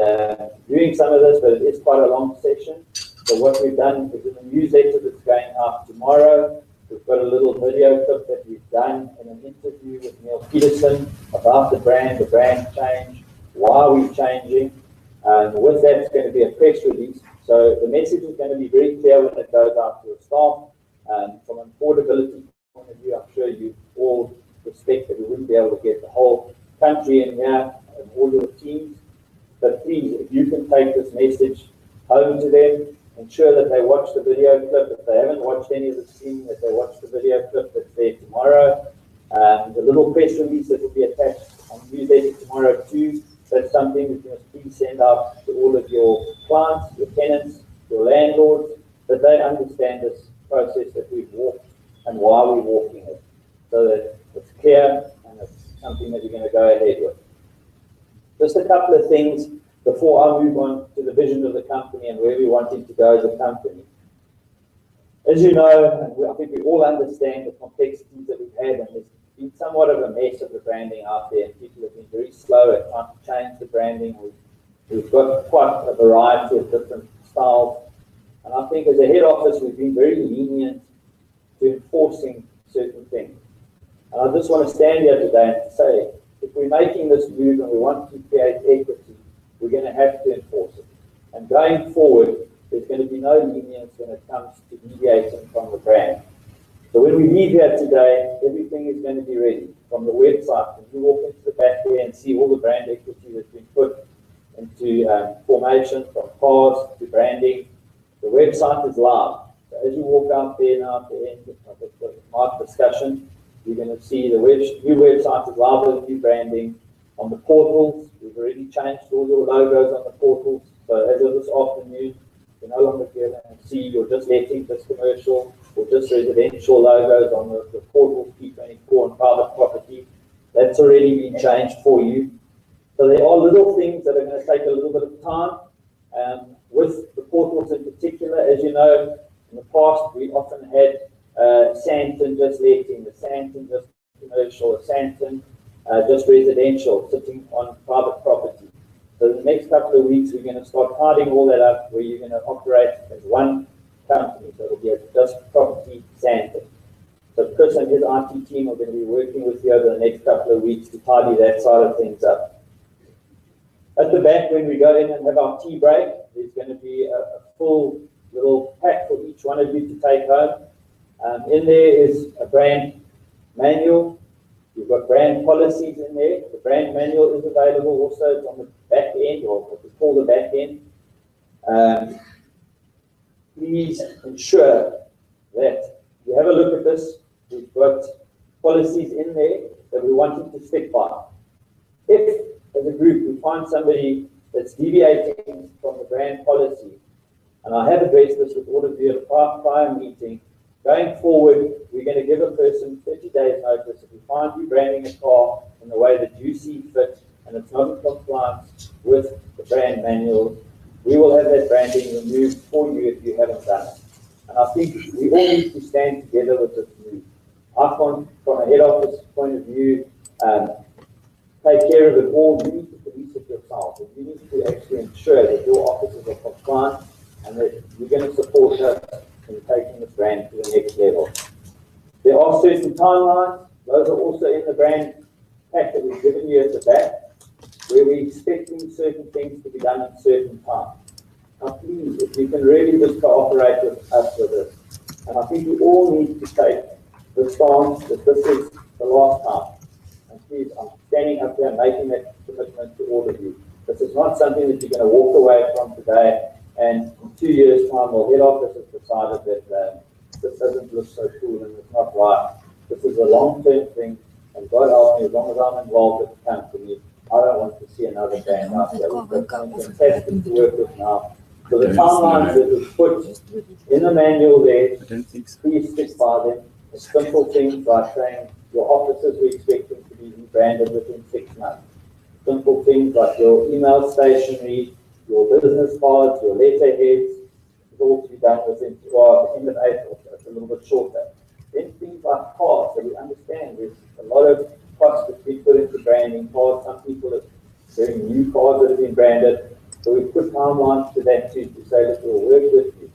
doing some of this, but it is quite a long session. So what we've done is in the newsletter that's going out tomorrow, we've got a little video clip that we've done in an interview with Neil Peterson about the brand change, why we're changing. And with that, it's going to be a press release. So the message is going to be very clear when it goes out to your staff. From an affordability point of view, I'm sure you all respect that we wouldn't be able to get the whole country in here and all your teams. But please, if you can take this message home to them, ensure that they watch the video clip. If they haven't watched any of the streaming, that they watch the video clip that's there tomorrow. The little press release that will be attached on newsletter tomorrow too. That's something that you must please send out to all of your clients, your tenants, your landlords, that they understand this process that we've walked and why we're walking it, so that it's clear and it's something that you're going to go ahead with. Just a couple of things before I move on to the vision of the company and where we want it to go as a company. As you know, and I think we all understand the complexities that we've had, and there's been somewhat of a mess of the branding out there, and people have been very slow at trying to change the branding. We've got quite a variety of different styles, and I think as a head office, we've been very lenient to enforcing certain things. And I just want to stand here today and say, if we're making this move and we want to create equity, we're going to have to enforce it. And going forward, there's going to be no lenience when it comes to deviating from the brand. So when we leave here today, everything is going to be ready. From the website, when you walk into the back there and see all the brand equity that's been put into formation, from cars to branding, the website is live. So as you walk out there now at the end of the discussion, you're going to see the new website is live with new branding. On the portals, we've already changed all your logos on the portals. So as of this afternoon, you're no longer going to see your just letting, just commercial, or just residential logos on the portals, P24 and private property. That's already been changed for you. So there are little things that are going to take a little bit of time. With the portals in particular, as you know, in the past we often had Santon just letting, the Santon just commercial, the Santon just residential sitting on private property. So the next couple of weeks we're going to start tidying all that up, where you're going to operate as one company. So it'll be a just property Santon. So Chris and his IT team are going to be working with you over the next couple of weeks to tidy that side of things up. At the back, when we go in and have our tea break, there's going to be a full little pack for each one of you to take home. In there is a brand manual. You've got brand policies in there. The brand manual is available also. It's on the back end, or what we call the back end. Please ensure that you have a look at this. We've got policies in there that we want you to stick by. If, as a group, we find somebody that's deviating from the brand policy, and I have addressed this with all of you at a prior meeting, going forward, we're going to give a person 30 days notice. If we find you branding a car in the way that you see fit and it's not in compliance with the brand manual, we will have that branding removed for you if you haven't done it. And I think we all need to stand together with this move. I can't, from a head office point of view, take care of it all. You need to police it yourself. And you need to actually ensure that your offices are compliant and that you're going to support us in taking this brand to the next level. There are certain timelines. Those are also in the brand pack that we've given you at the back, where we're expecting certain things to be done in certain time. Now please, if you can really just cooperate with us with this, and I think we all need to take the stance that this is the last time. And please, I'm standing up here and making that commitment to all of you. This is not something that you're going to walk away from today, and in 2 years' time, well, head office has decided that this doesn't look so cool and it's not right. This is a long-term thing, and God help me, as long as I'm involved with the company, I don't want to see another brand out there. We've got something fantastic to work with now. So the timelines that we put in the manual there, please stick by them. It's simple things like saying your offices we're expecting to be rebranded within 6 months. Simple things like your email stationery, your business cards, your letterheads, it's all to be done within the end of April, so it's a little bit shorter. Then things like cards, so we understand there's a lot of costs that we put into branding cards. Some people have very new cards that have been branded. So we put timelines to that too, to say that we'll work with you.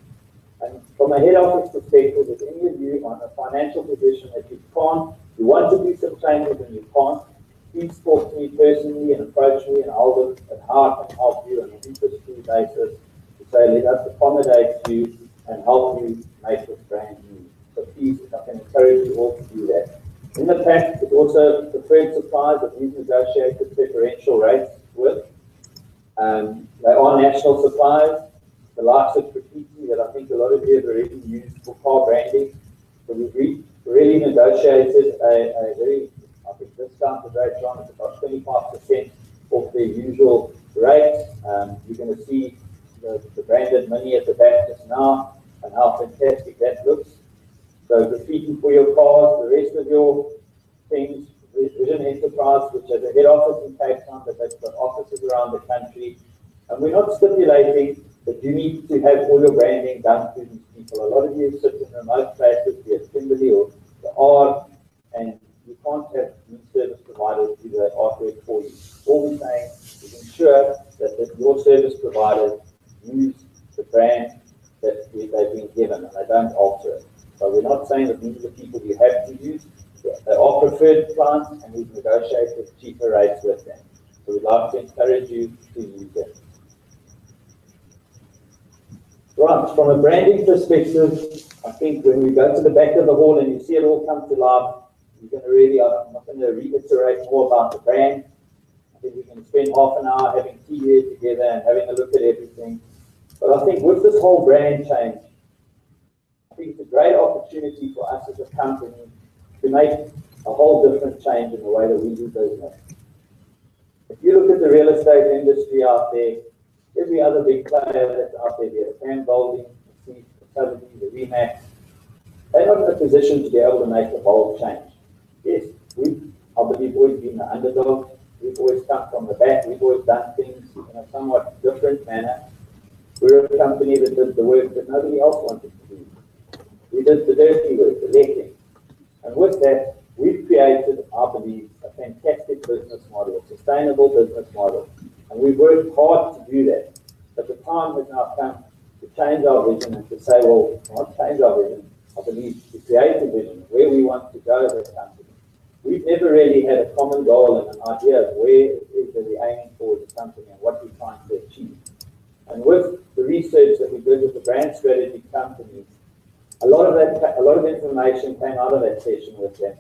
And from a head office perspective, if any of you are in a financial position that you want to do some changes and you can't, please talk to me personally and approach me, and I'll look at how I can help you on an interest-free basis to say, let us accommodate you and help you make this brand new. So please, if I can encourage you all to do that. In the pack, it's also preferred suppliers that we've negotiated preferential rates with. They are national suppliers, the likes of Graffiti that I think a lot of you have already used for car branding. So we've really negotiated a very, I think, discounted rate, John, it's about 25% off their usual rate. You're going to see the branded Mini at the back just now and how fantastic that looks. So Graffiti for your cars, the rest of your things, Vision Enterprise, which has a head office in Cape Town, but they've got offices around the country. And we're not stipulating that you need to have all your branding done through these people. A lot of you sit in remote places, be it Kimberley or the Art, and you can't have these service providers do the artwork for you. All we're saying is ensure that your service providers use the brand that they've been given and they don't alter it. So we're not saying that these are the people you have to use. They are preferred clients and we've negotiated cheaper rates with them. So we'd like to encourage you to use them. Right, from a branding perspective, I think when we go to the back of the hall and you see it all come to life, you're going to really, I'm not going to reiterate more about the brand. I think we can spend half an hour having tea here together and having a look at everything. But I think with this whole brand change, I think it's a great opportunity for us as a company to make a whole different change in the way that we do business. If you look at the real estate industry out there, every other big player that's out there, the Fan Building, the Sotheby's, the Remax, they're not in a position to be able to make a bold change. Yes, we've, I believe, always been the underdog. We've always come from the back. We've always done things in a somewhat different manner. We're a company that did the work that nobody else wanted to do. We did the dirty work, the letting. And with that, we've created, I believe, a fantastic business model, a sustainable business model. And we've worked hard to do that. But the time has now come to change our vision and to say, well, not change our vision, I believe to create a vision, where we want to go as a company. We've never really had a common goal and an idea of where it is that we're aiming for as a company and what we're trying to achieve. And with the research that we did with the brand strategy companies, a lot of information came out of that session with them.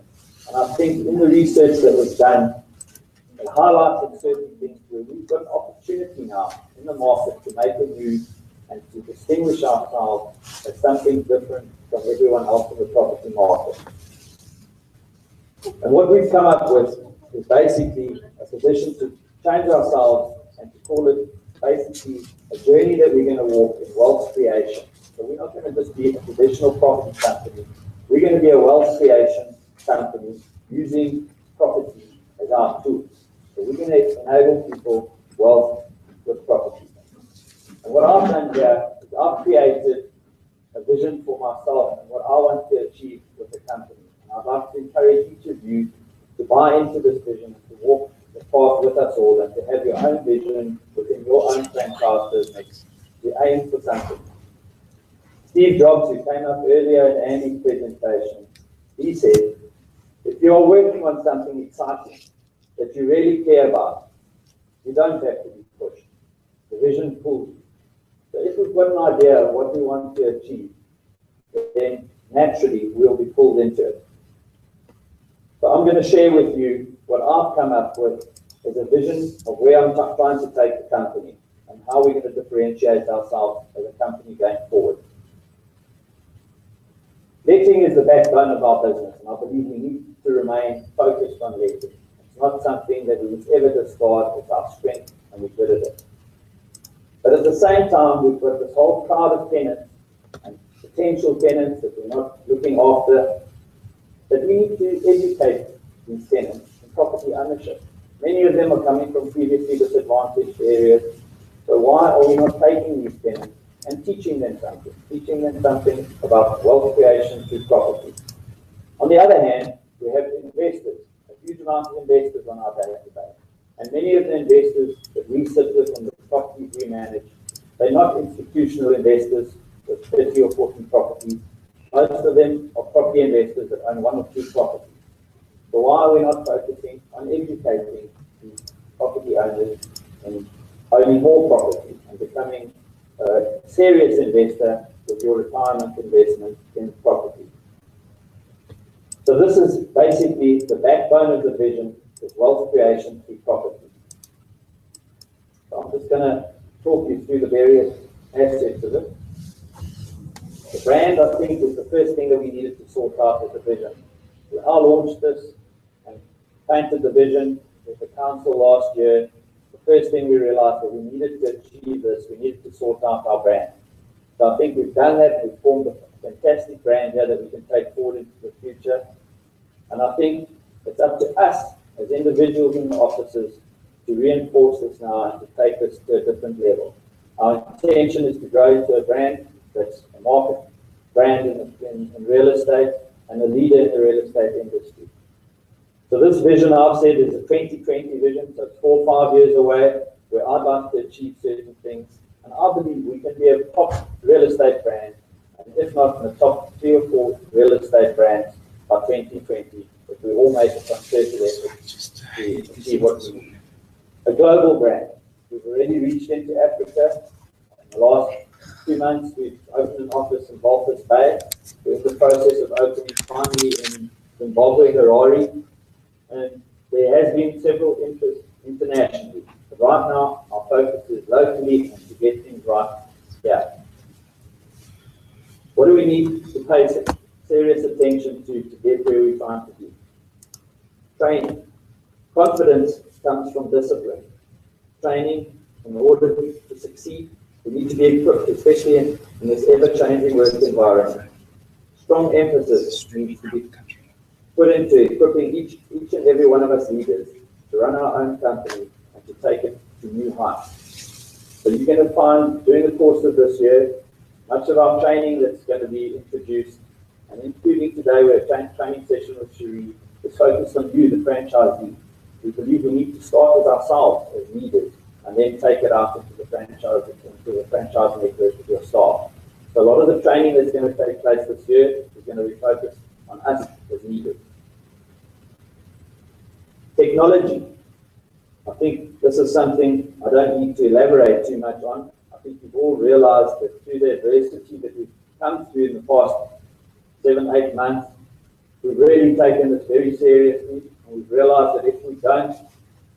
And I think in the research that was done, it highlighted certain things where we've got an opportunity now in the market to make a move and to distinguish ourselves as something different from everyone else in the property market. And what we've come up with is basically a position to change ourselves and to call it basically a journey that we're going to walk in wealth creation. So we're not going to just be a traditional property company. We're going to be a wealth creation company using property as our tool. So we're going to enable people wealth with property. And what I've done here is I've created a vision for myself and what I want to achieve with the company. And I'd like to encourage each of you to buy into this vision, to walk the path with us all, and to have your own vision within your own franchise business. We aim for something. Steve Jobs, who came up earlier in Andy's presentation, he said, if you're working on something exciting that you really care about, you don't have to be pushed. The vision pulls you. So if we've got an idea of what we want to achieve, then naturally we'll be pulled into it. So I'm going to share with you what I've come up with as a vision of where I'm trying to take the company and how we're going to differentiate ourselves as a company going forward. Letting is the backbone of our business, and I believe we need to remain focused on letting. It's not something that we would ever discard. It's our strength, and we're good at it. But at the same time, we've got this whole crowd of tenants and potential tenants that we're not looking after, that we need to educate these tenants in property ownership. Many of them are coming from previously disadvantaged areas. So why are we not taking these tenants and teaching them something about wealth creation through property? On the other hand, we have investors, a huge amount of investors on our database. And many of the investors that we sit with and the properties we manage, they're not institutional investors with 30 or 40 properties. Most of them are property investors that own 1 or 2 properties. So why are we not focusing on educating these property owners and owning more property and becoming serious investor with your retirement investment in property. So this is basically the backbone of the vision, is wealth creation through property. So I'm just going to talk you through the various aspects of it. The brand, I think, was the first thing that we needed to sort out with the vision. We now launched this and painted the vision with the council last year. The first thing we realized that we needed to achieve this, we needed to sort out our brand. So I think we've done that. We've formed a fantastic brand here that we can take forward into the future. And I think it's up to us as individuals in the offices to reinforce this now and to take this to a different level. Our intention is to grow into a brand that's a market brand in real estate and a leader in the real estate industry. So this vision I've said is a 2020 vision, so it's 4 or 5 years away, where I'd like to achieve certain things. And I believe we can be a top real estate brand, and if not in the top 3 or 4 real estate brands by 2020, if we all make a concerted effort to achieve what we need. A global brand. We've already reached into Africa. In the last 2 months, we've opened an office in Walvis Bay. We're in the process of opening finally in Zimbabwe, Harare. And there has been several interests internationally. But right now, our focus is locally and to get things right here. What do we need to pay serious attention to get where we're trying to be? Training. Confidence comes from discipline. Training, in order to succeed, we need to be equipped, especially in this ever-changing work environment. Strong emphasis needs to be put into equipping each and every one of us leaders to run our own company and to take it to new heights. So you're going to find during the course of this year, much of our training that's going to be introduced, and including today, we're a training session with Cherie, is focused on you, the franchisee. We believe we need to start with ourselves as leaders and then take it out into the franchise network with your staff. So a lot of the training that's going to take place this year is going to be focused on us as leaders. Technology. I think this is something I don't need to elaborate too much on. I think you've all realized that through the adversity that we've come through in the past 7-8 months, we've really taken this very seriously, and we've realized that if we don't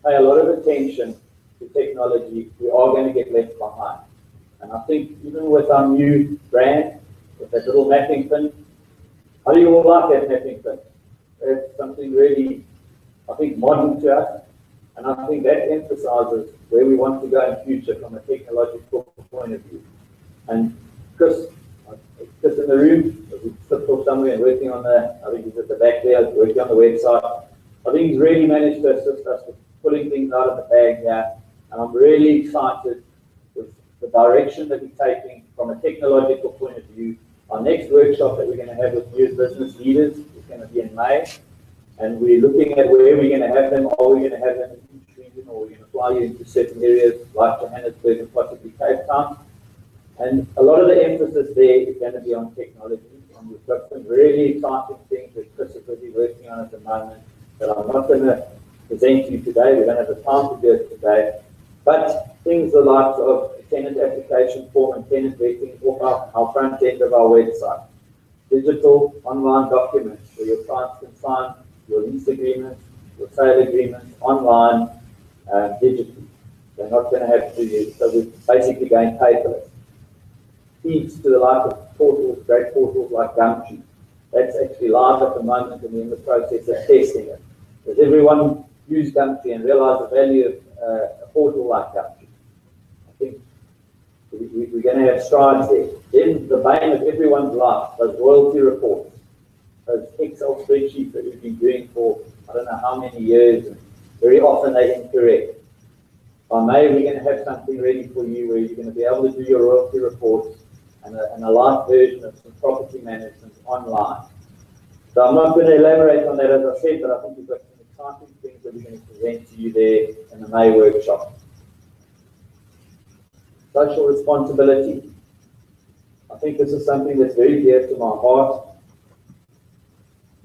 pay a lot of attention to technology, we are going to get left behind. And I think even with our new brand, with that little mapping pin, how do you all like that mapping pin? It's something really, I think, modern to us, and I think that emphasizes where we want to go in future from a technological point of view. And Chris in the room, we slipped off somewhere and working on I think he's at the back there, working on the website. I think he's really managed to assist us with pulling things out of the bag here, and I'm really excited with the direction that we're taking from a technological point of view. Our next workshop that we're going to have with new business leaders is going to be in May, and we're looking at where we're going to have them. Are we going to have them in each region, or we're going to fly you into certain areas like Johannesburg and possibly Cape Town? And a lot of the emphasis there is going to be on technology, and we've got some really exciting things that Chris is busy working on at the moment that I'm not going to present to you today. We don't have the time to do it today. But things the likes of a tenant application form and tenant vetting off our front end of our website. Digital online documents where your clients can sign your lease agreements, your sale agreements online, digitally. They're not going to have to use, so we're basically going paperless. Feeds to the like of portals, great portals like Gumtree. That's actually live at the moment, and we're in the process of testing it. Does everyone use Gumtree and realize the value of a portal like Gumtree? I think we're going to have strides there. Then the bane of everyone's life, those royalty reports, those Excel spreadsheets that we've been doing for I don't know how many years, and very often they're incorrect. By May, we're going to have something ready for you where you're going to be able to do your royalty reports and a light version of some property management online. So I'm not going to elaborate on that, as I said, but I think we've got some exciting things that we're going to present to you there in the May workshop. Social responsibility. I think this is something that's very dear to my heart,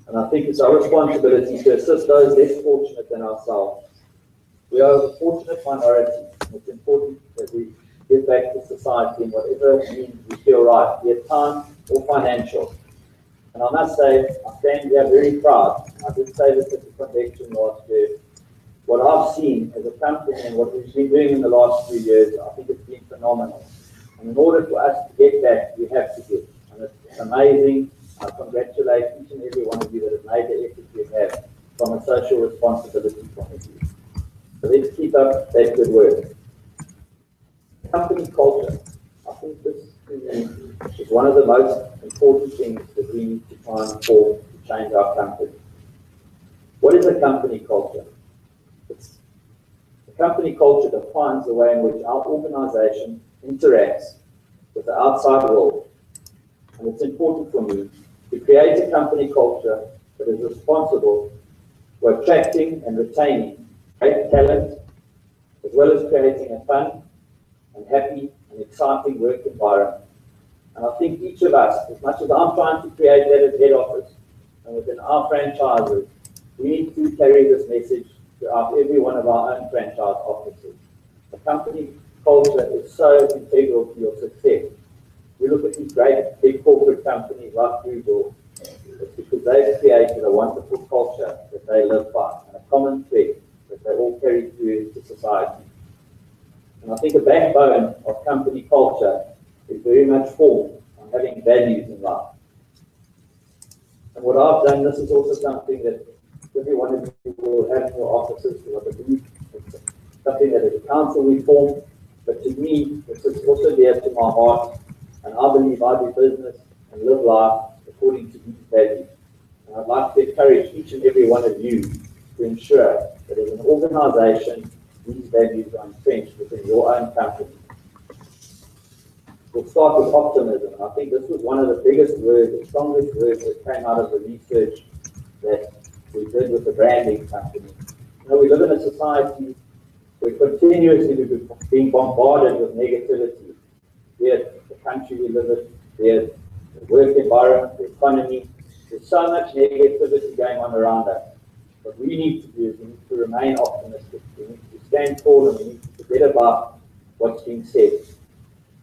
and I think it's our responsibility to assist those less fortunate than ourselves. We are a fortunate minority, and it's important that we give back to society in whatever means we feel right, be it time or financial. And I must say, I stand here very proud. I did say this at the convention last year. What I've seen as a company and what we've been doing in the last 3 years, I think it's been phenomenal. And in order for us to get that, we have to give. And it's amazing. I congratulate each and every one of you that have made the effort you have from a social responsibility point of view. So let's keep up that good work. Company culture. I think this is one of the most important things that we need to try and form to change our company. What is a company culture? The company culture defines the way in which our organization interacts with the outside world. And it's important for me to create a company culture that is responsible for attracting and retaining great talent, as well as creating a fun and happy and exciting work environment. And I think each of us, as much as I'm trying to create that at head office and within our franchises, we need to carry this message throughout every one of our own franchise offices. The company culture is so integral to your success. We look at these great big corporate companies like Google, it's because they've created a wonderful culture that they live by and a common thread that they all carry through into society. And I think a backbone of company culture is very much formed on having values in life. And what I've done, this is also something that every one of you will have in your offices, because I believe it's something that as a council we form, but to me, this is also dear to my heart, and I believe I do business and live life according to these values. And I'd like to encourage each and every one of you to ensure that as an organization, these values are entrenched within your own company. We'll start with optimism. I think this was one of the biggest words, the strongest words that came out of the research that we did with the branding company. You know, we live in a society where continuously we're being bombarded with negativity, be it the country we live in, be it the work environment, the economy. There's so much negativity going on around us. What we need to do is we need to remain optimistic. We need to stand tall and we need to forget about what's being said.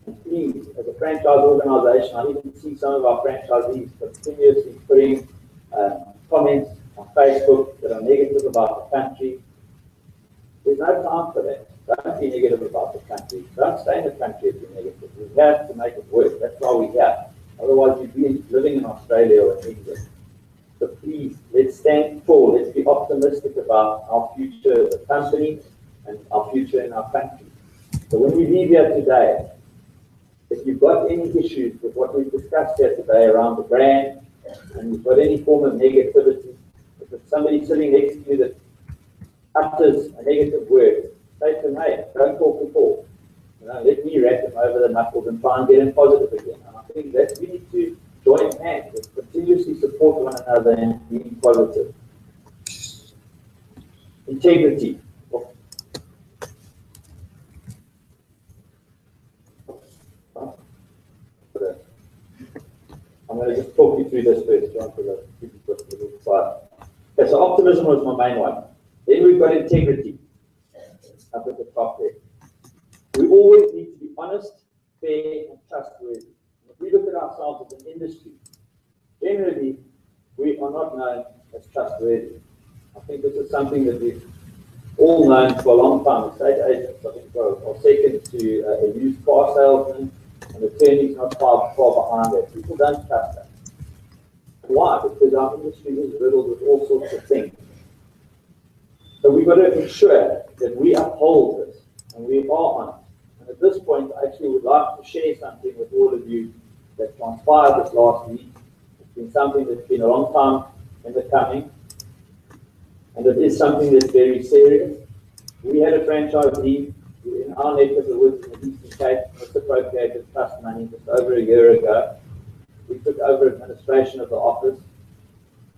And please, as a franchise organization, I even see some of our franchisees continuously putting comments on Facebook that are negative about the country. There's no time for that. Don't be negative about the country. Don't stay in the country if you're negative. We have to make it work. That's why we have. Otherwise, you'd be living in Australia or in England. So please, let's stand tall. Let's be optimistic about our future as a company and our future in our country. So when we leave here today, if you've got any issues with what we've discussed here today around the brand, and you've got any form of negativity, if there's somebody sitting next to you that utters a negative word, say to them, hey, don't talk at all. You know, let me rap them over the knuckles and try and get them positive again. And I think that we need to join hands and continuously support one another and being positive. Integrity. I'm going to just talk you through this first, John, because I keep it a little quiet. Okay, so optimism was my main one. Then we've got integrity up at the top there. We always need to be honest, fair, and trustworthy. If we look at ourselves as an industry, generally, we are not known as trustworthy. I think this is something that we've all known for a long time. Estate agents, I think, are second to a used car salesman, and attorneys not far behind that. People don't trust us. Why? Because our industry is riddled with all sorts of things. So we've got to ensure that we uphold this, and we are honest. And at this point, I actually would like to share something with all of you that transpired this last week. It's been something that's been a long time in the coming, and it is something that's very serious. We had a franchisee in our neck of the woods in the Eastern Cape, misappropriated trust money just over a year ago. We took over administration of the office.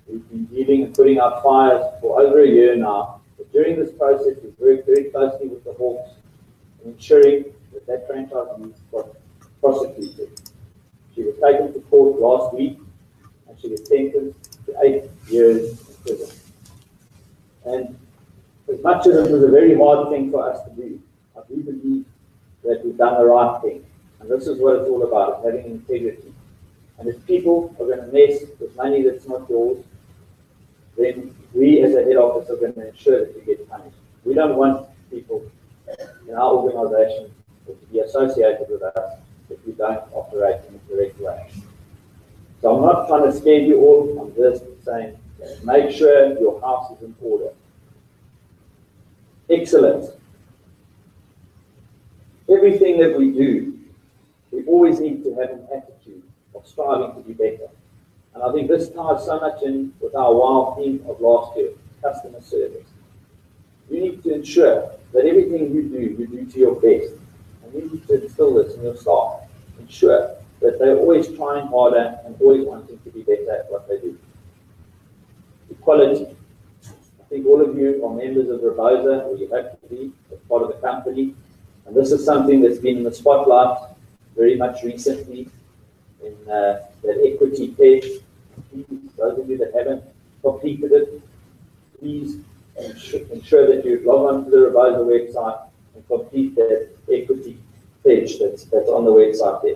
We've been dealing and putting out fires for over a year now. But during this process, we've worked very closely with the Hawks in ensuring that that franchisee got prosecuted. She was taken to court last week, and she was sentenced to 8 years in prison. And as much as it was a very hard thing for us to do, I do believe that we've done the right thing. And this is what it's all about, having integrity. And if people are going to mess with money that's not yours, then we as a head office are going to ensure that you get punished. We don't want people in our organization to be associated with us if we don't operate in the correct way. So I'm not trying to scare you all, I'm just saying, make sure your house is in order. Excellence. Everything that we do, we always need to have an attitude of striving to be better. And I think this ties so much in with our WOW theme of last year, customer service. You need to ensure that everything you do to your best. And you need to instill this in your staff. Ensure that they're always trying harder and always wanting to be better at what they do. Equality. I think all of you are members of Rebosa, or you have to be as part of the company. And this is something that's been in the spotlight very much recently in that equity test. Those of you that haven't completed it, please ensure that you log on to the Rebosa website and complete that equity pledge that's on the website there.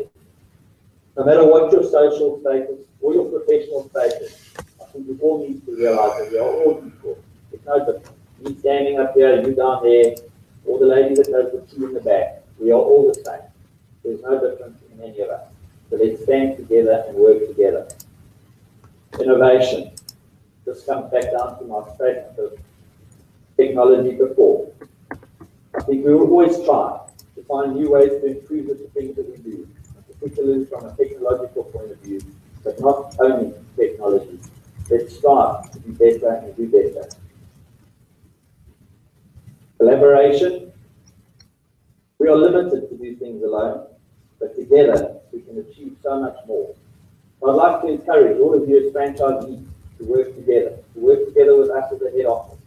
No matter what your social status or your professional status, I think we all need to realize that we are all equal. It's no different. Me standing up here, you down there, or the lady that does the tea in the back. We are all the same. There's no difference in any of us. So let's stand together and work together. Innovation. This comes back down to my statement of technology before. I think we will always try to find new ways to improve the things that we do, particularly from a technological point of view, but not only technology. Let's strive to be better and do better. Collaboration. We are limited to do things alone, but together we can achieve so much more. So I'd like to encourage all of you as franchisees to work together with us as a head office.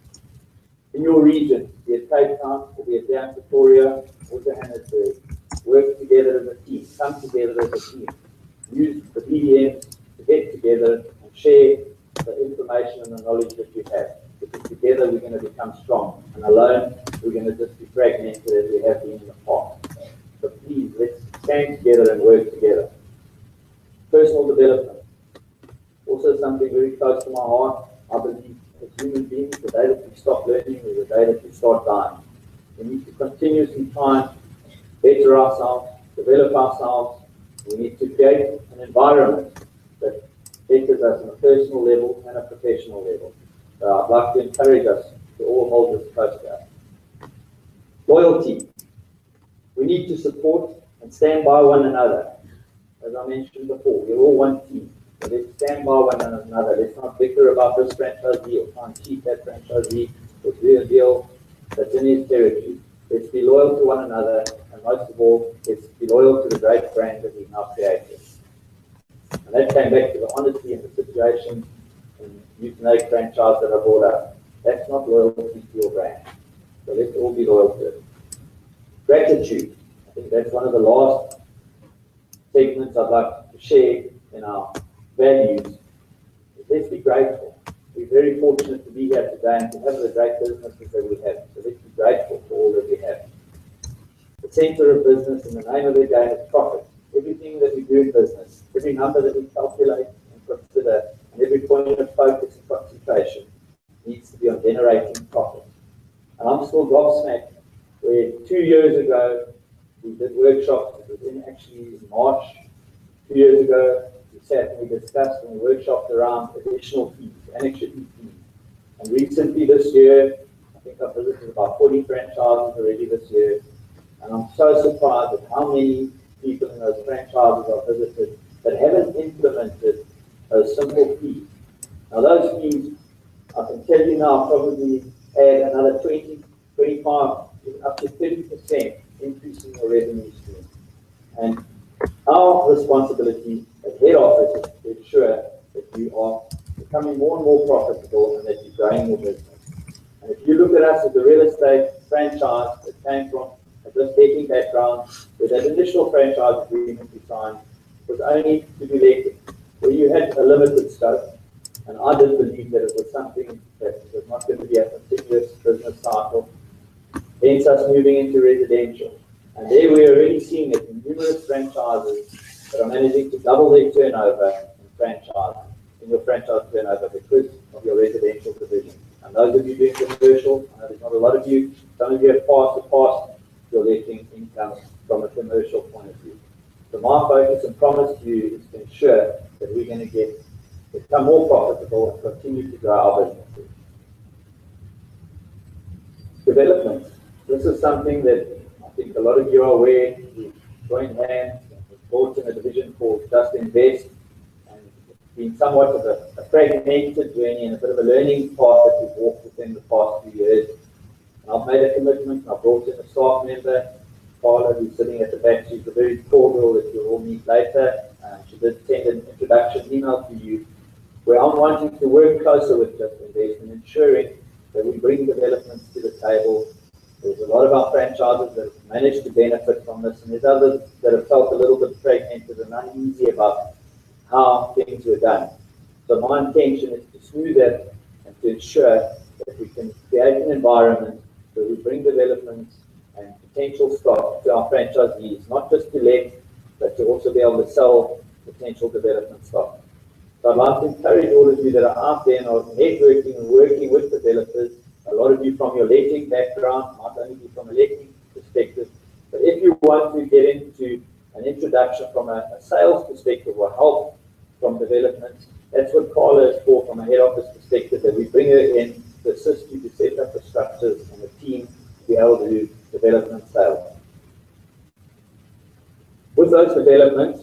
In your region, be it Cape Town, or be it down Pretoria, or Johannesburg, work together as a team, come together as a team. Use the BDMs to get together and share the information and the knowledge that you have. Because together we're going to become strong, and alone we're going to just be fragmented as we have been in the past. So please, let's stand together and work together. Personal development, also something very close to my heart. I believe as human beings, the day that we stop learning is the day that we start dying. We need to continuously try and better ourselves, develop ourselves. We need to create an environment that betters us on a personal level and a professional level. So I'd like to encourage us to all hold this close to us. Loyalty. We need to support and stand by one another. As I mentioned before, we're all one team. So let's stand by one another. Let's not bicker about this franchisee or try and cheat that franchisee or do a deal that's in his territory. Let's be loyal to one another, and most of all, let's be loyal to the great brand that we've now created. And that came back to the honesty and the situation in Newton Egg franchise that I brought up. That's not loyalty to your brand. So let's all be loyal to it. Gratitude. I think that's one of the last segments I'd like to share in our values. Let's be grateful. We're very fortunate to be here today and to have the great businesses that we have. So let's be grateful for all that we have. The center of business and the name of the game is profit. Everything that we do in business, every number that we calculate and consider, and every point of focus and concentration needs to be on generating profit. And I'm still gobsmacked where 2 years ago we did workshops. It was actually in March 2 years ago. We sat and we discussed and we workshopped around additional fees, annexure fees. And recently this year, I think I've visited about 40 franchises already this year. And I'm so surprised at how many people in those franchises I've visited that haven't implemented those simple fees. Now those fees, I can tell you now, probably add another 20, 25, even up to 30% increase in your revenue stream. And our responsibility as head office is to ensure that you are becoming more and more profitable and that you're growing your business. And if you look at us as a real estate franchise that came from a breathtaking background, where that initial franchise agreement we signed was only to be letting, where you had a limited scope. And I did believe that it was something that was not going to be a continuous business cycle. Hence us moving into residential. And there we're already seeing it in numerous franchises that are managing to double their turnover in your franchise turnover because of your residential division. And those of you doing commercial, I know there's not a lot of you, some of you have passed your letting income from a commercial point of view. So my focus and promise to you is to ensure that we're going to become more profitable and continue to grow our businesses. Development. This is something that I think a lot of you are aware. We've joined hands and we've brought in a division called Just Invest, and it's been somewhat of a fragmented journey and a bit of a learning path that we've walked within the past few years. And I've made a commitment and I've brought in a staff member, Paula, who's sitting at the back. She's a very cool girl that you'll all meet later. She did send an introduction email to you where I'm wanting to work closer with Just Invest and ensuring that we bring developments to the table. There's a lot of our franchises that have managed to benefit from this, and there's others that have felt a little bit fragmented and uneasy about how things were done. So my intention is to smooth that and to ensure that we can create an environment where we bring developments and potential stock to our franchisees, not just to let, but to also be able to sell potential development stock. So I'd like to encourage all of you that are out there and are networking and working with developers, a lot of you from your letting background, not only be from a letting perspective, but if you want to get into an introduction from a sales perspective or help from development, that's what Carla is for from a head office perspective, that we bring her in to assist you to set up the structures and the team to be able to do development sales. With those developments,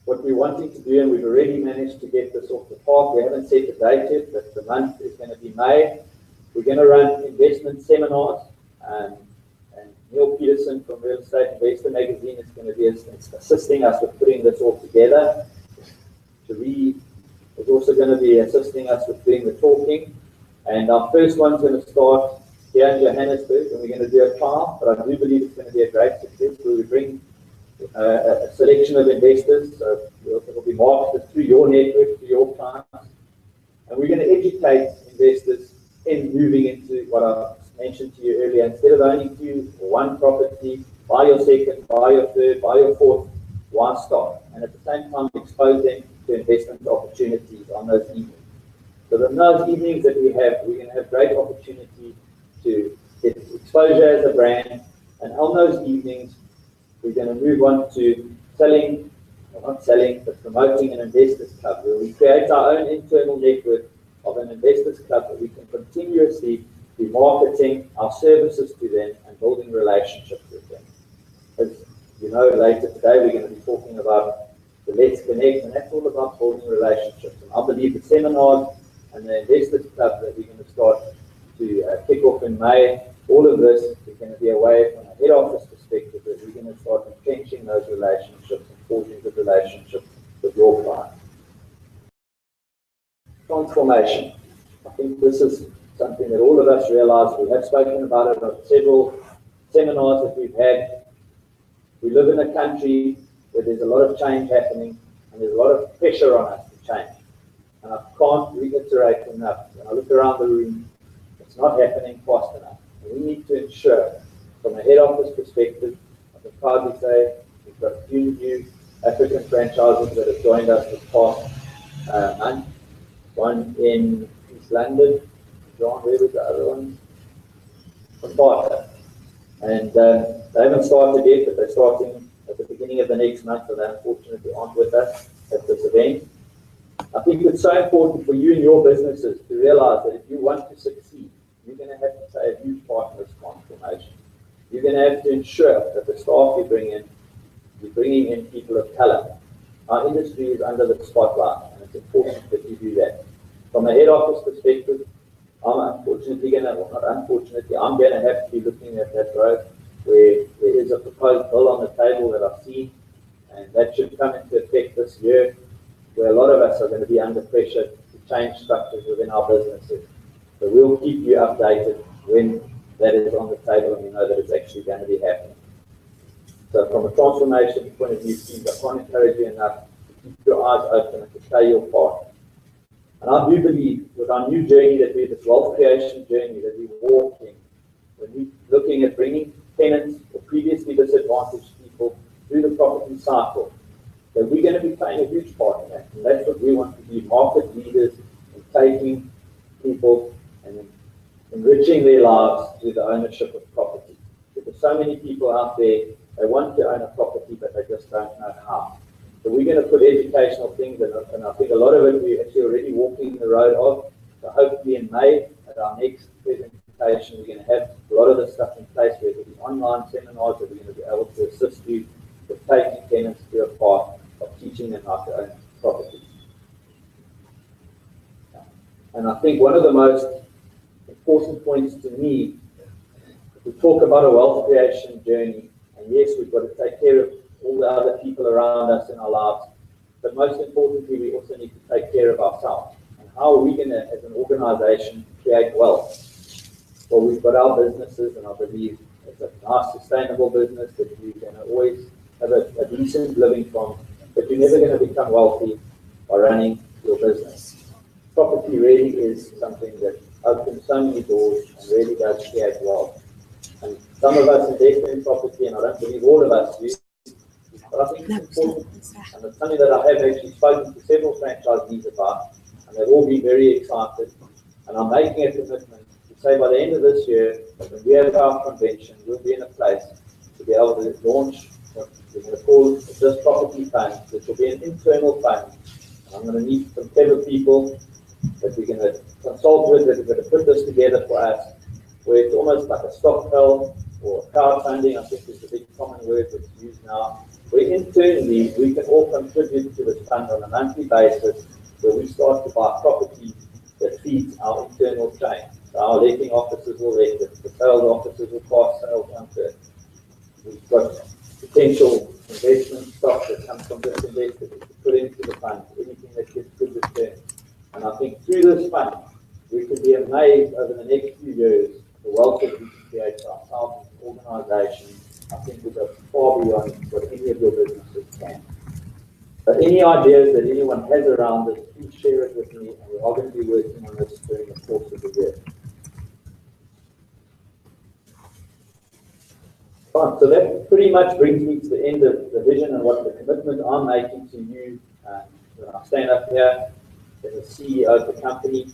what we're wanting to do, and we've already managed to get this off the park, we haven't set the date yet, but the month is going to be May. We're going to run investment seminars, and Neil Peterson from Real Estate Investor Magazine is going to be assisting us with putting this all together. Cherie is also going to be assisting us with doing the talking, and our first one's going to start here in Johannesburg, and we're going to do a trial, but I do believe it's going to be a great success where we bring a selection of investors, so it will be marketed through your network, to your clients, and we're going to educate investors in moving into what I mentioned to you earlier. Instead of owning one property, buy your second, buy your third, buy your fourth, one stock, and at the same time expose them to investment opportunities on those evenings. So in those evenings that we have, we're going to have great opportunity to get exposure as a brand, and on those evenings, we're going to move on to selling, or not selling, but promoting an investors club, where we create our own internal network of an investors club that we can continuously be marketing our services to them and building relationships with them. As you know, later today we're going to be talking about the Let's Connect, and that's all about building relationships. And I believe the seminars and the investors club that we're going to start to kick off in May, all of this is going to be a way from a head office perspective that we're going to start entrenching those relationships and forging good relationships with your clients. Transformation. I think this is something that all of us realize. We have spoken about it on several seminars that we've had. We live in a country where there's a lot of change happening and there's a lot of pressure on us to change. And I can't reiterate enough. When I look around the room, it's not happening fast enough. And we need to ensure, from a head office perspective, I can proudly say we've got a few new African franchises that have joined us this past month. One in East London. John, where was the other one? From Barter. And they haven't started yet, but they're starting at the beginning of the next month, so they unfortunately aren't with us at this event. I think it's so important for you and your businesses to realize that if you want to succeed, you're going to have to play a huge part in this transformation. You're going to have to ensure that the staff you bring in, you're bringing in people of color. Our industry is under the spotlight, and it's important that you do that. From a head office perspective, I'm unfortunately going to, well, not unfortunately, I'm going to have to be looking at that growth where there is a proposed bill on the table that I've seen, and that should come into effect this year, where a lot of us are going to be under pressure to change structures within our businesses. So we'll keep you updated when that is on the table and we know that it's actually going to be happening. So from a transformation point of view, please, I can't encourage you enough to keep your eyes open and to play your part. And I do believe with our new journey that we're this wealth creation journey that we're walking, when we're looking at bringing tenants or previously disadvantaged people through the property cycle. So we're going to be playing a huge part in that. And that's what we want to be, market leaders in taking people and enriching their lives through the ownership of property. Because so many people out there, they want to own a property, but they just don't know how. So we're going to put educational things, and I think a lot of it we're actually already walking the road of. So hopefully in May, at our next presentation, we're going to have a lot of the stuff in place where there'll be online seminars that we're going to be able to assist you with taking tenants through a path of teaching them how to own property. And I think one of the most important points to me, we talk about a wealth creation journey, and yes, we've got to take care of all the other people around us in our lives, but most importantly, we also need to take care of ourselves. And how are we going to, as an organization, create wealth? Well, we've got our businesses, and I believe it's a nice, sustainable business that you're going to always have a decent living from, but you're never going to become wealthy by running your business. Property really is something that opens so many doors and really does create wealth. And some of us invest in property, and I don't believe all of us do, but I think it's important. And it's something that I have actually spoken to several franchisees about, and they've all been very excited. And I'm making a commitment to say by the end of this year, when we have our convention, we'll be in a place to be able to launch what we're going to call this property fund, which will be an internal fund. And I'm going to need some clever people that we're going to consult with, that we're going to put this together for us, where it's almost like a stockpile or crowdfunding, I think is the big common word that's used now, where internally we can all contribute to this fund on a monthly basis, where we start to buy property that feeds our internal chain. So our letting officers will let it, the sales officers will pass sales onto it. We've got potential investment stock that comes from this investor to put into the fund, anything that gets good return. And I think through this fund, we can be amazed over the next few years the wealth that we can create for ourselves as an organization. I think will go far beyond what any of your businesses can. But any ideas that anyone has around this, please share it with me, and we are going to be working on this during the course of the year. Fine, so that pretty much brings me to the end of the vision and what the commitment I'm making to you when I stand up here as the CEO of the company.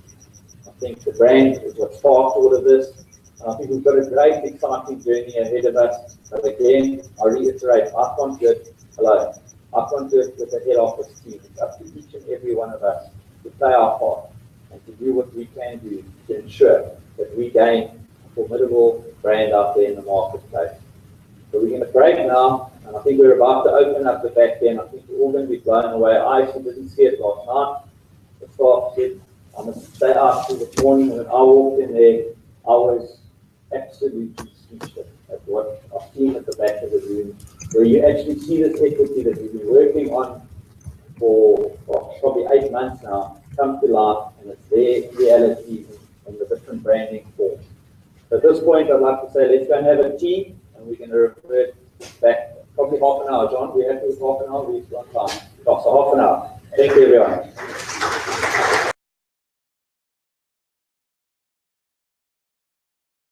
I think the brand is what sparked all of this. And I think we've got a great, exciting journey ahead of us. But again, I reiterate, I can't do it alone. I can't do it with the head office team. It's up to each and every one of us to play our part and to do what we can do to ensure that we gain a formidable brand out there in the marketplace. So we're going to break now, and I think we're about to open up the back end. I think we're all going to be blown away. I actually didn't see it last night. The staff said, I must say after this morning when I walked in there, I was absolutely speechless at what I've seen at the back of the room, where you actually see this equity that we've been working on for probably 8 months now come to life, and it's their reality in the different branding forms. So at this point, I'd like to say, let's go and have a tea, and we're going to revert back probably half an hour. John, we have to half an hour, we've got time. So half an hour. Thank you, everyone.